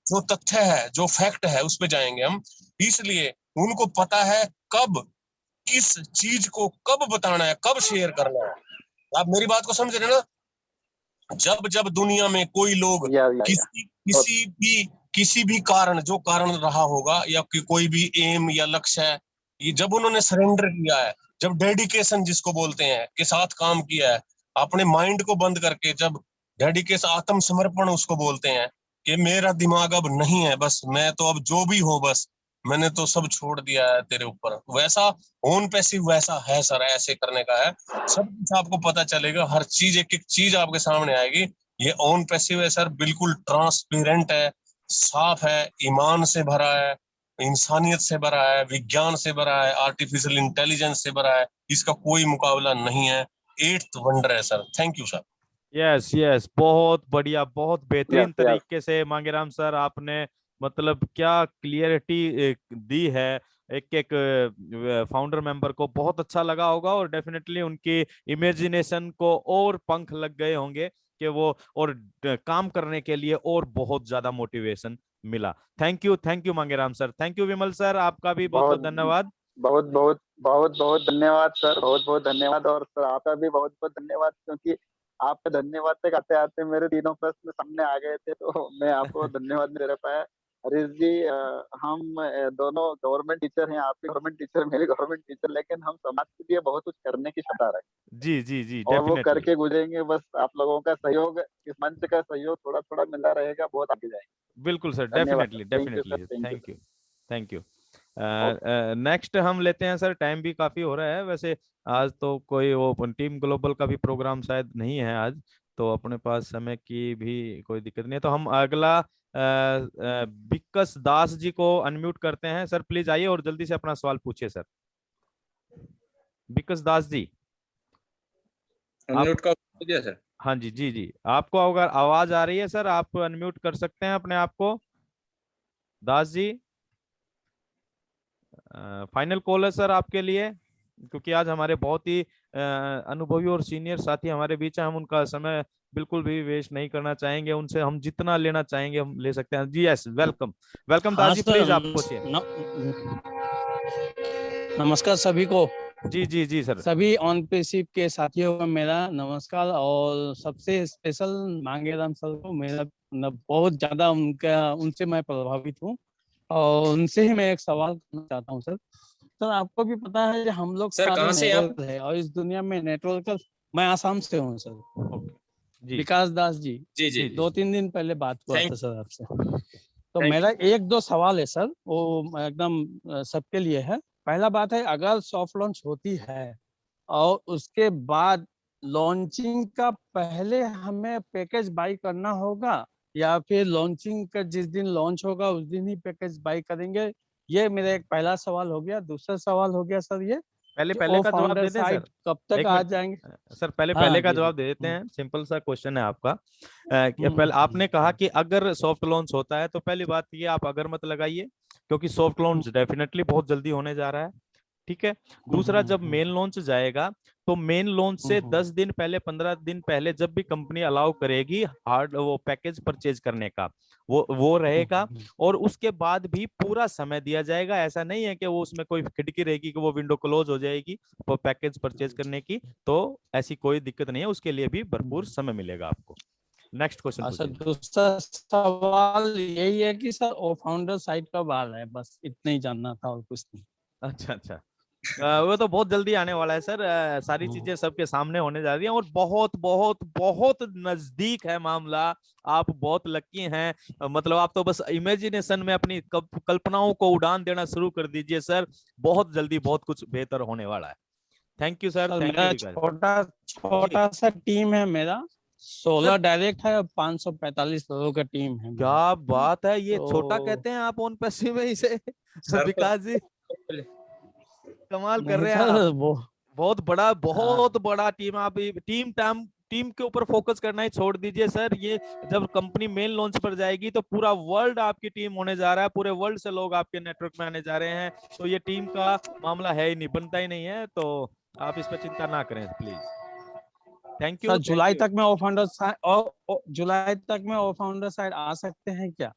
जो तथ्य है, जो फैक्ट है, उस पे जाएंगे हम। इसलिए उनको पता है कब किस चीज को कब बताना है, कब शेयर करना है। आप मेरी बात को समझ रहे ना? जब दुनिया में कोई लोग किसी भी कारण, जो कारण रहा होगा, या कोई भी एम या लक्ष्य है, ये जब उन्होंने सरेंडर किया है, जब डेडिकेशन जिसको बोलते हैं के साथ काम किया है, अपने माइंड को बंद करके, जब डेडिकेशन, आत्मसमर्पण उसको बोलते हैं कि मेरा दिमाग अब नहीं है, बस मैं तो अब जो भी हो, बस मैंने तो सब छोड़ दिया है तेरे ऊपर, वैसा ओन पैसिव वैसा है सर, ऐसे करने का है। सब कुछ आपको पता चलेगा, हर चीज, एक एक चीज आपके सामने आएगी। ये ओन पैसिव है सर, बिल्कुल ट्रांसपेरेंट है, साफ है, ईमान से भरा है, इंसानियत से भरा है, विज्ञान से भरा है, आर्टिफिशियल इंटेलिजेंस से भरा है, इसका कोई मुकाबला नहीं है। 8th वंडर है sir. Thank you sir. Yes, बहुत बढ़िया, बहुत बेहतरीन तरीके से मांगेराम सर आपने मतलब क्या क्लियरिटी दी है, एक एक फाउंडर मेंबर को बहुत अच्छा लगा होगा, और डेफिनेटली उनकी इमेजिनेशन को और पंख लग गए होंगे कि वो और काम करने के लिए और बहुत ज्यादा मोटिवेशन मिला। Thank you Mangeram sir, thank you Vimal sir, आपका भी बहुत बहुत धन्यवाद। बहुत धन्यवाद सर, बहुत धन्यवाद। और सर आपका भी बहुत धन्यवाद, क्योंकि आपके धन्यवाद तक आते आते मेरे तीनों प्रश्न सामने आ गए थे, तो मैं आपको धन्यवाद नहीं दे पाया। हरीश जी, हम दोनों गवर्नमेंट टीचर हैं, आप भी गवर्नमेंट टीचर, मेरे गवर्नमेंट टीचर, लेकिन हम समाज के लिए बहुत कुछ करने की क्षमता रखें। जी और वो करके गुजरेंगे। बस आप लोगों का सहयोग, इस मंच का सहयोग थोड़ा थोड़ा मिलता रहेगा, बहुत आगे जाएंगे। बिल्कुल sir, definitely thank you. Next हम लेते हैं सर, टाइम भी काफी हो रहा है वैसे, आज तो कोई वो टीम ग्लोबल का भी प्रोग्राम शायद नहीं है आज, तो अपने पास समय की भी कोई दिक्कत नहीं है। तो हम अगला बिक्कस दास जी को अनम्यूट करते हैं। सर प्लीज आइए और जल्दी से अपना सवाल पूछिए सर। बिक्कस दास जी, अनम्यूट का दिया सर। हाँ जी, आपको अगर आवाज आ रही है सर, आप अनम्यूट कर सकते हैं अपने आप को। दास जी, फाइनल कॉल है सर आपके लिए, क्योंकि आज हमारे बहुत ही अनुभवी और सीनियर साथी हमारे बीच हैं, हम उनका समय बिल्कुल भी वेस्ट नहीं करना चाहेंगे, उनसे हम जितना लेना चाहेंगे हम ले सकते हैं। जी yes, welcome Das ji, please आप पूछिए। नमस्कार सभी को। जी सर। सभी ऑन पैसिव के साथियों को मेरा नमस्कार, और सबसे स्पेशल मांगेराम सर को मेरा बहुत ज्यादा उनसे मैं प्रभावित हूँ, और उनसे ही मैं एक सवाल करना चाहता हूँ। सर आपको भी पता है हम लोग सर कहाँ से आप? है, और इस दुनिया में नेटवर्क का, मैं आसाम से हूँ सर। विकास दास जी, जी 2-3 दिन पहले बात हुआ था सर आपसे। तो मेरा 1-2 सवाल है सर, वो एकदम सबके लिए है। पहला बात है, अगर सॉफ्ट लॉन्च होती है और उसके बाद लॉन्चिंग का पहले हमें पैकेज बाई करना होगा, या फिर लॉन्चिंग का जिस दिन लॉन्च होगा उस दिन ही पैकेज बाई करेंगे? ये मेरा एक पहला सवाल हो गया। दूसरा सवाल हो गया सर, ये पहले का जवाब दे दें सर, कब तक आ जाएंगे सर? पहले का जवाब दे देते हैं। सिंपल सा क्वेश्चन है आपका। पहले आपने कहा कि अगर सॉफ्ट लॉन्च होता है, तो पहली बात ये, आप अगर मत लगाइए, क्योंकि सॉफ्ट लॉन्च डेफिनेटली बहुत जल्दी होने जा रहा है, ठीक है। दूसरा, जब मेन लॉन्च जाएगा, तो मेन लॉन्च से 10 दिन पहले, 15 दिन पहले, जब भी कंपनी अलाउ करेगी हार्ड वो पैकेज परचेज करने का, वो रहेगा। और उसके बाद भी पूरा समय दिया जाएगा। ऐसा नहीं है कि वो उसमें कोई खिड़की रहेगी कि वो विंडो क्लोज हो जाएगी वो पैकेज परचेज करने की, तो ऐसी कोई दिक्कत नहीं है, उसके लिए भी भरपूर समय मिलेगा आपको। नेक्स्ट क्वेश्चन सर पूछिए। दूसरा सवाल यही है कि सर वो फाउंडर साइट कब आ रहा है, बस इतना ही जानना था और कुछ नहीं। अच्छा अच्छा, वो तो बहुत जल्दी आने वाला है सर। सारी चीजें सबके सामने होने जा रही हैं और बहुत बहुत बहुत नजदीक है मामला। आप बहुत लकी हैं, मतलब आप तो बस इमेजिनेशन में अपनी कल्पनाओं को उड़ान देना शुरू कर दीजिए सर। बहुत जल्दी बहुत कुछ बेहतर होने वाला है। Thank you sir, thank you मेरा विकास छोटा सा टीम है, मेरा 16 डायरेक्ट है और 545 लोगों का टीम है। क्या बात है, ये छोटा तो कहते हैं आप ओन पैसे में इसे? सर विकास जी कमाल कर नहीं रहे हैं सर, आप। वो बहुत बड़ा टीम। आप टीम के ऊपर फोकस करना ही छोड़ दीजिए सर। ये जब कंपनी मेन लॉन्च पर जाएगी तो पूरा वर्ल्ड आपकी टीम होने जा रहा है, पूरे वर्ल्ड से लोग आपके नेटवर्क में आने जा रहे हैं। तो ये टीम का मामला है ही नहीं, बनता ही नहीं है। तो आप इस पर चिंता ना करें प्लीज। Thank you. सर जुलाई तक में वो फाउंडर जुलाई तक में वो फाउंडर साइड आ सकते हैं क्या,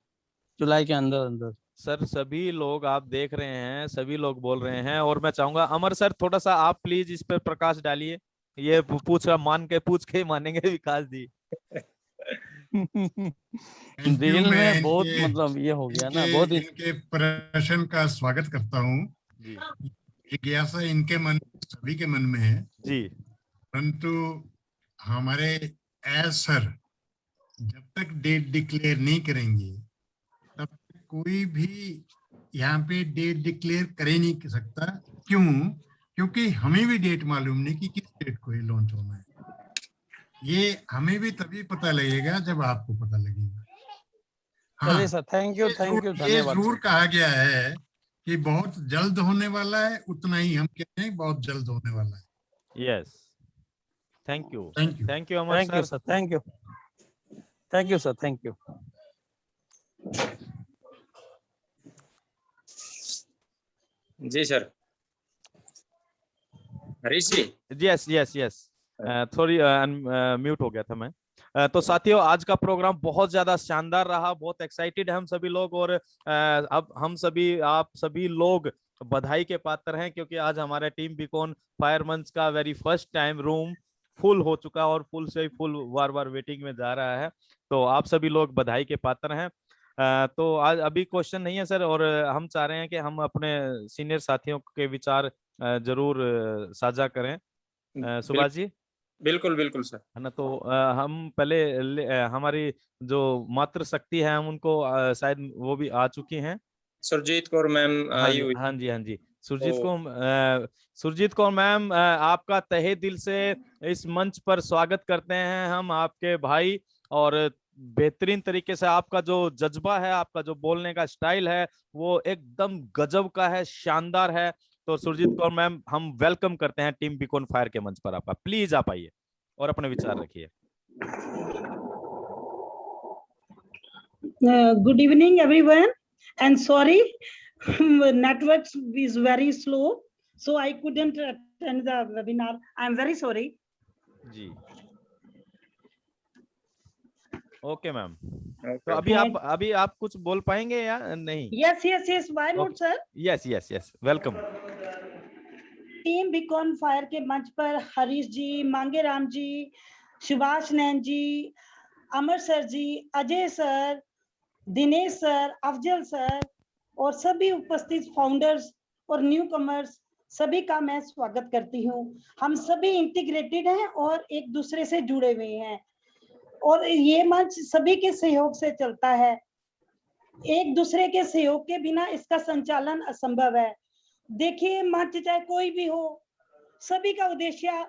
जुलाई के अंदर अंदर? सर सभी लोग आप देख रहे हैं, सभी लोग बोल रहे हैं। और मैं चाहूंगा अमर सर थोड़ा सा आप प्लीज इस पर प्रकाश डालिए। ये पूछ के ही मानेंगे विकास जी। दिल में बहुत मतलब ये हो गया ना, बहुत इनके प्रश्न का स्वागत करता हूँ। जी जिज्ञासा इनके मन सभी के मन में है जी, परंतु हमारे एज सर जब तक डेट डिक्लेयर नहीं करेंगे तब तक कोई भी यहाँ पे डेट डिक्लेयर कर ही नहीं सकता। क्यों? क्योंकि हमें भी डेट मालूम नहीं कि किस डेट को ये लॉन्च होना है। ये हमें भी तभी पता लगेगा जब आपको पता लगेगा। चलिए सर, थैंक यू ये धन्यवाद जरूर सर। कहा गया है कि बहुत जल्द होने वाला है, उतना ही हम कहते हैं बहुत जल्द होने वाला है। Yes, thank you thank you, thank you Amar sir. Thank you sir, thank you. जी sir. Harish ji. Yes yes yes, थोड़ी म्यूट हो गया था मैं। तो साथियों आज का प्रोग्राम बहुत ज्यादा शानदार रहा, बहुत एक्साइटेड है हम सभी लोग। और अब हम सभी आप सभी लोग बधाई के पात्र हैं, क्योंकि आज हमारे टीम बीकॉन फायर मंच का very first time room full हो चुका और फुल से फुल वार वेटिंग में जा रहा है। तो आप सभी लोग बधाई के पात्र हैं। तो आज अभी क्वेश्चन नहीं है सर, और हम चाह रहे हैं कि हम अपने सीनियर साथियों के विचार जरूर साझा करें। सुभाष जी। बिल्कुल बिल्कुल सर। है ना, तो हम पहले हमारी जो मातृ शक्ति है हम उनको शायद वो भी आ चुकी हैं। सुरजीत कौर मैम आई हुई। हाँ जी सुरजीत कौर मैम, आपका तहे दिल से इस मंच पर स्वागत करते हैं हम, आपके भाई। और बेहतरीन तरीके से आपका जो जज्बा है, आपका जो बोलने का स्टाइल है वो एकदम गजब का है, शानदार है। तो सुरजीत कौर मैम हम वेलकम करते हैं टीम बीकॉन फायर के मंच पर आपका। प्लीज आप आइए और अपने विचार रखिए। Good evening, everyone. And sorry, network is very slow, so I couldn't attend the webinar. I'm very sorry. जी ओके मैम। तो अभी आप कुछ बोल पाएंगे या नहीं? Yes. Why not, sir? Yes welcome. Team beacon fire के मंच पर हरीश जी, मांगेराम जी, सुभाष नैन जी, अमर सर जी, Ajay sir, Dinesh sir, Afzal sir और सभी उपस्थित फाउंडर्स और न्यू कमर्स सभी का मैं स्वागत करती हूँ। हम सभी इंटीग्रेटेड हैं और एक दूसरे से जुड़े हुए हैं और ये मंच सभी के सहयोग से चलता है। एक दूसरे के सहयोग के बिना इसका संचालन असंभव है। देखिए मंच चाहे कोई भी हो, सभी का उद्देश्य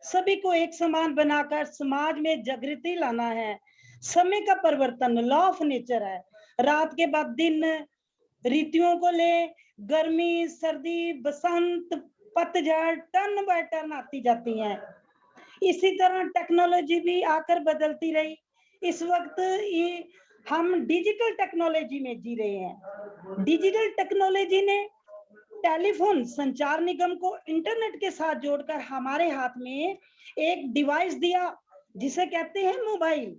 सभी को एक समान बनाकर समाज में जागृति लाना है। समय का परिवर्तन लॉ ऑफ नेचर है। रात के बाद दिन, ऋतुओं को ले गर्मी, सर्दी, बसंत, पतझड़ टर्न बाय टर्न आती जाती हैं। इसी तरह टेक्नोलॉजी भी आकर बदलती रही। इस वक्त ये हम डिजिटल टेक्नोलॉजी में जी रहे हैं। डिजिटल टेक्नोलॉजी ने टेलीफोन संचार निगम को इंटरनेट के साथ जोड़कर हमारे हाथ में एक डिवाइस दिया जिसे कहते हैं मोबाइल।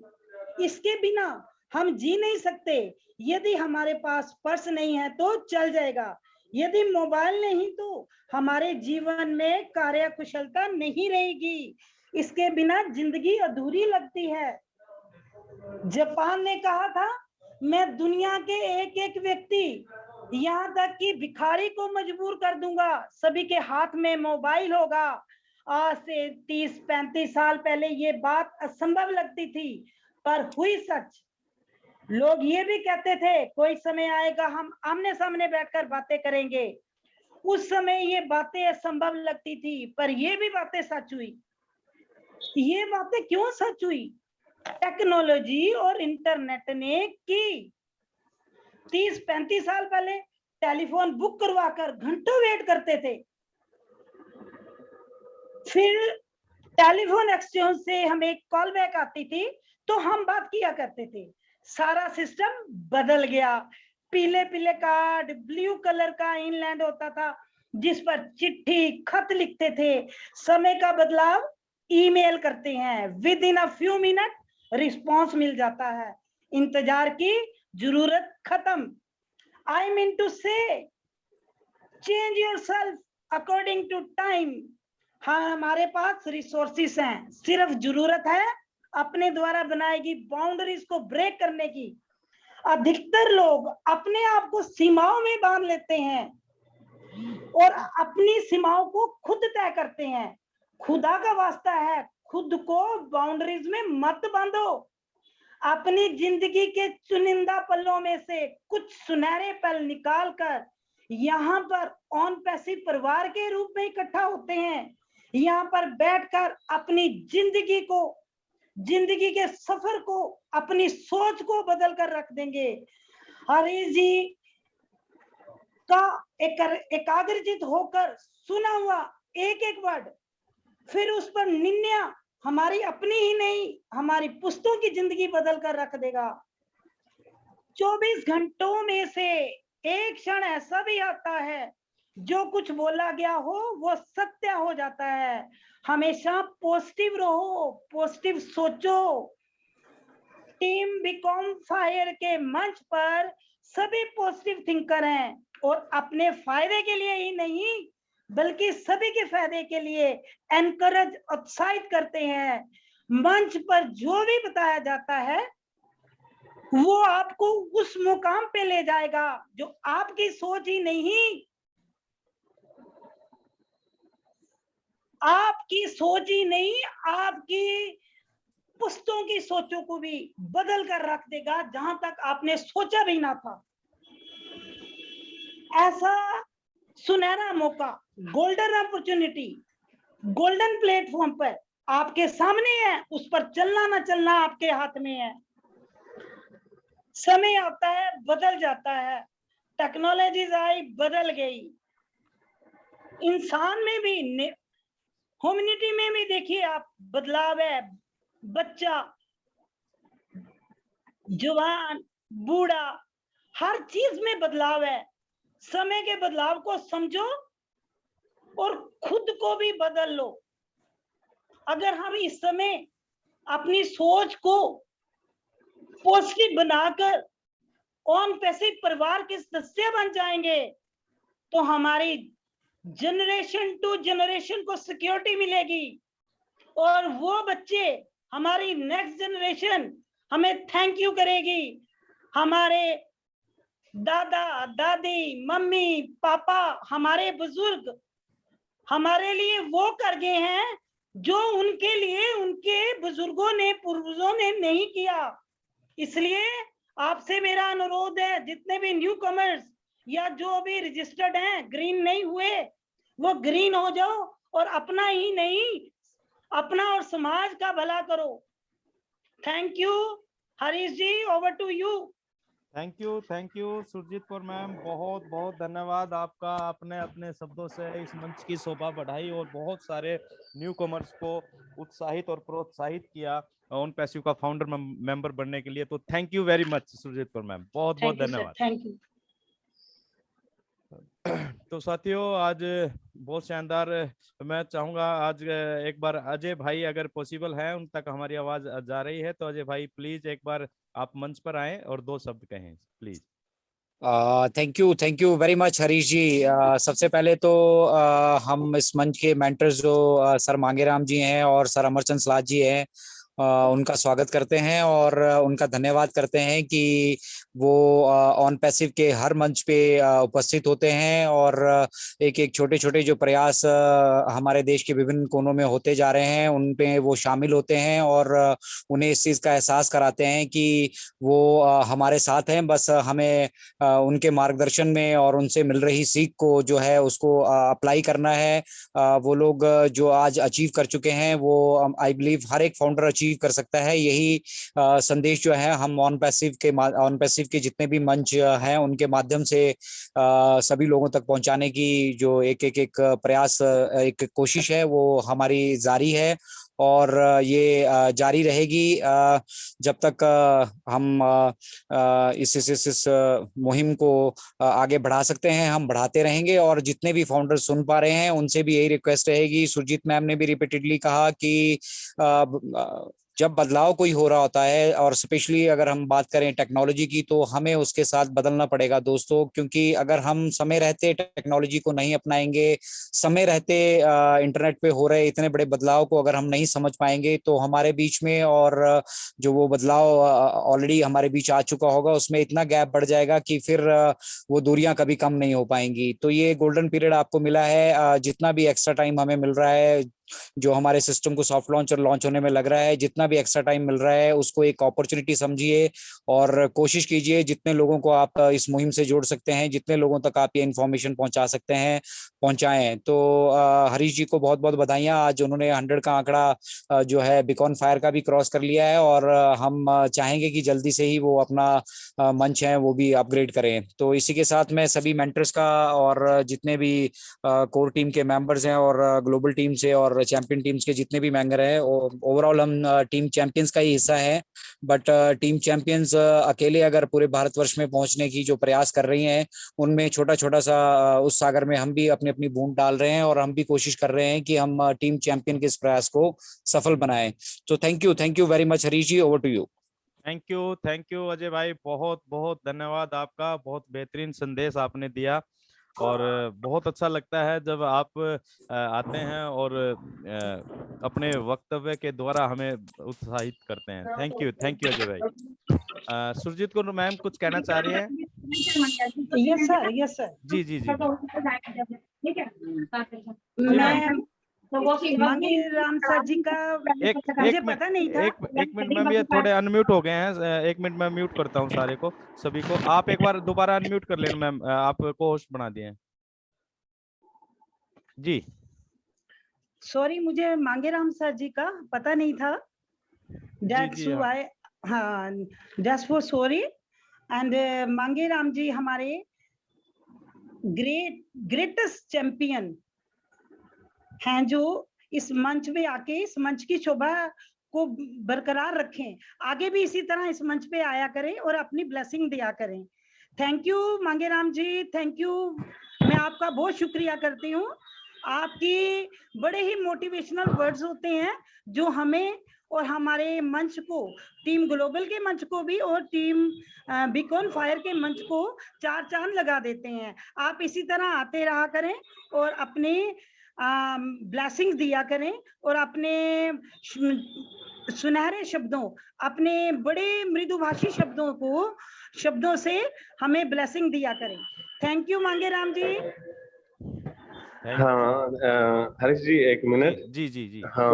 इसके बिना हम जी नहीं सकते। यदि हमारे पास पर्स नहीं है तो चल जाएगा, यदि मोबाइल नहीं तो हमारे जीवन में कार्यकुशलता नहीं रहेगी। इसके बिना जिंदगी अधूरी लगती है। जापान ने कहा था, मैं दुनिया के एक एक व्यक्ति, यहाँ तक कि भिखारी को मजबूर कर दूंगा, सभी के हाथ में मोबाइल होगा। आज से 30-35 साल पहले ये बात असंभव लगती थी, पर हुई सच। लोग ये भी कहते थे कोई समय आएगा हम आमने सामने बैठकर बातें करेंगे। उस समय ये बातें असंभव लगती थी, पर ये भी बातें सच हुई। ये बातें क्यों सच हुई? टेक्नोलॉजी और इंटरनेट ने की। 30-35 साल पहले टेलीफोन बुक करवाकर घंटों वेट करते थे, फिर टेलीफोन एक्सचेंज से हमें कॉल बैक आती थी तो हम बात किया करते थे। सारा सिस्टम बदल गया। पीले पीले कार्ड, ब्लू कलर का इनलैंड होता था जिस पर चिट्ठी खत लिखते थे। समय का बदलाव, ईमेल करते हैं, within a few minute response मिल जाता है। इंतजार की जरूरत खत्म। I mean to say change yourself according to time. हाँ, हमारे पास रिसोर्सेस हैं, सिर्फ जरूरत है अपने द्वारा बनाएगी बाउंड्रीज को ब्रेक करने की। अधिकतर लोग अपने आप को सीमाओं में बांध लेते हैं और अपनी सीमाओं को खुद तय करते हैं। खुदा का वास्ता है, खुद को बाउंड्रीज में मत बांधो। अपनी जिंदगी के चुनिंदा पलों में से कुछ सुनहरे पल निकालकर यहाँ पर ऑन पैसिव परिवार के रूप में इकट्ठा होते हैं। यहाँ पर बैठकर अपनी जिंदगी के सफर को, अपनी सोच को बदल कर रख देंगे। हरीश जी का एकाग्रचित होकर सुना हुआ एक एक वर्ड, फिर उस पर निर्णय हमारी अपनी ही नहीं, हमारी पुश्तों की जिंदगी बदल कर रख देगा। 24 घंटों में से एक क्षण ऐसा भी आता है जो कुछ बोला गया हो वो सत्य हो जाता है। हमेशा पॉजिटिव रहो, पॉजिटिव सोचो। टीम बीकॉम फायर के मंच पर सभी पॉजिटिव थिंकर हैं और अपने फायदे के लिए ही नहीं बल्कि सभी के फायदे के लिए एनकरेज, उत्साहित करते हैं। मंच पर जो भी बताया जाता है वो आपको उस मुकाम पे ले जाएगा जो आपकी सोच ही नहीं, आपकी सोच ही नहीं, आपकी पुश्तों की सोचों को भी बदल कर रख देगा जहां तक आपने सोचा भी ना था। ऐसा सुनहरा मौका, गोल्डन अपॉर्चुनिटी, गोल्डन प्लेटफॉर्म पर आपके सामने है, उस पर चलना ना चलना आपके हाथ में है। समय आता है, बदल जाता है, टेक्नोलॉजीज आई, बदल गई। इंसान में भी, ह्यूमैनिटी में भी देखिए आप बदलाव है। बच्चा, जवान, बूढ़ा, हर चीज में बदलाव है। समय के बदलाव को समझो और खुद को भी बदल लो। अगर हम इस समय अपनी सोच को पॉजिटिव बनाकर ऑन पैसिव परिवार के सदस्य बन जाएंगे तो हमारी जनरेशन टू जनरेशन को सिक्योरिटी मिलेगी और वो बच्चे, हमारी नेक्स्ट जनरेशन हमें थैंक यू करेगी। हमारे दादा दादी, मम्मी पापा, हमारे बुजुर्ग हमारे लिए वो कर गए हैं जो उनके लिए उनके बुजुर्गों ने, पूर्वजों ने नहीं किया। इसलिए आपसे मेरा अनुरोध है, जितने भी न्यू कमर्स या जो भी रजिस्टर्ड हैं, ग्रीन नहीं हुए, वो ग्रीन हो जाओ और अपना ही नहीं, अपना और समाज का भला करो। Thank you. Harish ji, over to you. Thank you Surjeet Kaur ma'am, बहुत बहुत धन्यवाद आपका। आपने अपने शब्दों से इस मंच की शोभा बढ़ाई और बहुत सारे न्यू कमर्स को उत्साहित और प्रोत्साहित किया ऑन पैसिव का फाउंडर मेंबर बनने के लिए। तो thank you very much Surjeet Kaur ma'am, बहुत बहुत धन्यवाद। Thank you. तो साथियों आज बहुत शानदार, मैं चाहूंगा आज एक बार अजय भाई अगर पॉसिबल है उन तक हमारी आवाज जा रही है तो अजय भाई प्लीज एक बार आप मंच पर आए और 2 शब्द कहें please. Thank you very much Harish ji. सबसे पहले तो हम इस मंच के मेंटर्स जो सर मांगेराम जी हैं और सर अमरचंद सलाज जी हैं, उनका स्वागत करते हैं और उनका धन्यवाद करते हैं कि वो ऑन पैसिव के हर मंच पे उपस्थित होते हैं और एक एक छोटे छोटे जो प्रयास हमारे देश के विभिन्न कोनों में होते जा रहे हैं उन पे वो शामिल होते हैं और उन्हें इस चीज़ का एहसास कराते हैं कि वो हमारे साथ हैं। बस हमें उनके मार्गदर्शन में और उनसे मिल रही सीख को जो है उसको अप्लाई करना है। वो लोग जो आज अचीव कर चुके हैं वो आई बिलीव हर एक फाउंडर अचीव कर सकता है। यही संदेश जो है हम ऑन पैसिव के जितने भी मंच हैं उनके माध्यम से सभी लोगों तक पहुंचाने की जो एक प्रयास, एक कोशिश है वो हमारी जारी है और ये जारी रहेगी जब तक हम इस मुहिम को आगे बढ़ा सकते हैं। हम बढ़ाते रहेंगे और जितने भी फाउंडर सुन पा रहे हैं उनसे भी यही रिक्वेस्ट रहेगी। सुरजीत मैम ने भी रिपीटेडली कहा कि जब बदलाव कोई हो रहा होता है और स्पेशली अगर हम बात करें टेक्नोलॉजी की तो हमें उसके साथ बदलना पड़ेगा दोस्तों, क्योंकि अगर हम समय रहते टेक्नोलॉजी को नहीं अपनाएंगे, समय रहते इंटरनेट पे हो रहे इतने बड़े बदलाव को अगर हम नहीं समझ पाएंगे तो हमारे बीच में और जो वो बदलाव ऑलरेडी हमारे बीच आ चुका होगा उसमें इतना गैप बढ़ जाएगा कि फिर वो दूरियां कभी कम नहीं हो पाएंगी। तो ये गोल्डन पीरियड आपको मिला है, जितना भी एक्स्ट्रा टाइम हमें मिल रहा है, जो हमारे सिस्टम को सॉफ्ट लॉन्च और लॉन्च होने में लग रहा है, जितना भी एक्स्ट्रा टाइम मिल रहा है उसको एक अपॉर्चुनिटी समझिए और कोशिश कीजिए जितने लोगों को आप इस मुहिम से जोड़ सकते हैं, जितने लोगों तक आप ये इन्फॉर्मेशन पहुंचा सकते हैं पहुंचाएं। तो हरीश जी को बहुत बहुत बधाइयां, आज उन्होंने 100 का आंकड़ा जो है बीकॉन फायर का भी क्रॉस कर लिया है और हम चाहेंगे कि जल्दी से ही वो अपना मंच है वो भी अपग्रेड करें। तो इसी के साथ मैं सभी मेंटर्स का और जितने भी कोर टीम के मेंबर्स हैं और ग्लोबल टीम से और चैंपियन टीम्स के जितने भी मेंबर हैं, ओवरऑल हम टीम चैंपियंस का ही हिस्सा है, बट टीम चैंपियंस अकेले अगर पूरे भारतवर्ष में पहुंचने की जो प्रयास कर रही हैं उनमें छोटा छोटा सा उस सागर में हम भी अपनी अपनी बूंद डाल रहे हैं और हम भी कोशिश कर रहे हैं कि हम टीम चैंपियन के इस प्रयास को सफल बनाएं। तो thank you very much Harish ji, over to you. Thank you Ajay भाई, बहुत बहुत धन्यवाद आपका, बहुत बेहतरीन संदेश आपने दिया और बहुत अच्छा लगता है जब आप आते हैं और अपने वक्तव्य के द्वारा हमें उत्साहित करते हैं। थैंक यू अजय भाई। सुरजीत कौर मैम कुछ कहना चाह रही हैं? Yes sir. जी मैं मांगेराम सर जी का मुझे पता नहीं था। एक मिनट मैम, ये थोड़े अनम्यूट हो गए हैं, 1 मिनट मैं म्यूट करता हूँ सारे को, सभी को। आप एक बार दोबारा अनम्यूट कर लेना मैम, आपको होस्ट बना दिए हैं जी। सॉरी, मुझे मांगेराम सर जी का पता नहीं था। Just for sorry. And Mangeram ji हमारे ग्रेटेस्ट चैंपियन हैं जो इस मंच में आके इस मंच की शोभा को बरकरार रखें, आगे भी इसी तरह इस मंच पे आया करें और अपनी ब्लेसिंग दिया करें। Thank you Mangeram ji, thank you. मैं आपका बहुत शुक्रिया करती हूँ। आपकी बड़े ही मोटिवेशनल वर्ड्स होते हैं जो हमें और हमारे मंच को, टीम ग्लोबल के मंच को भी और टीम बीकॉन फायर के मंच को 4 चांद लगा देते हैं। आप इसी तरह आते रहा करें और अपने ब्लेसिंग्स दिया करें और अपने सुनहरे शब्दों, अपने बड़े मृदुभाषी शब्दों से हमें ब्लेसिंग दिया करें। थैंक यू मांगेराम जी। हाँ हरीश जी, एक मिनट। जी। हाँ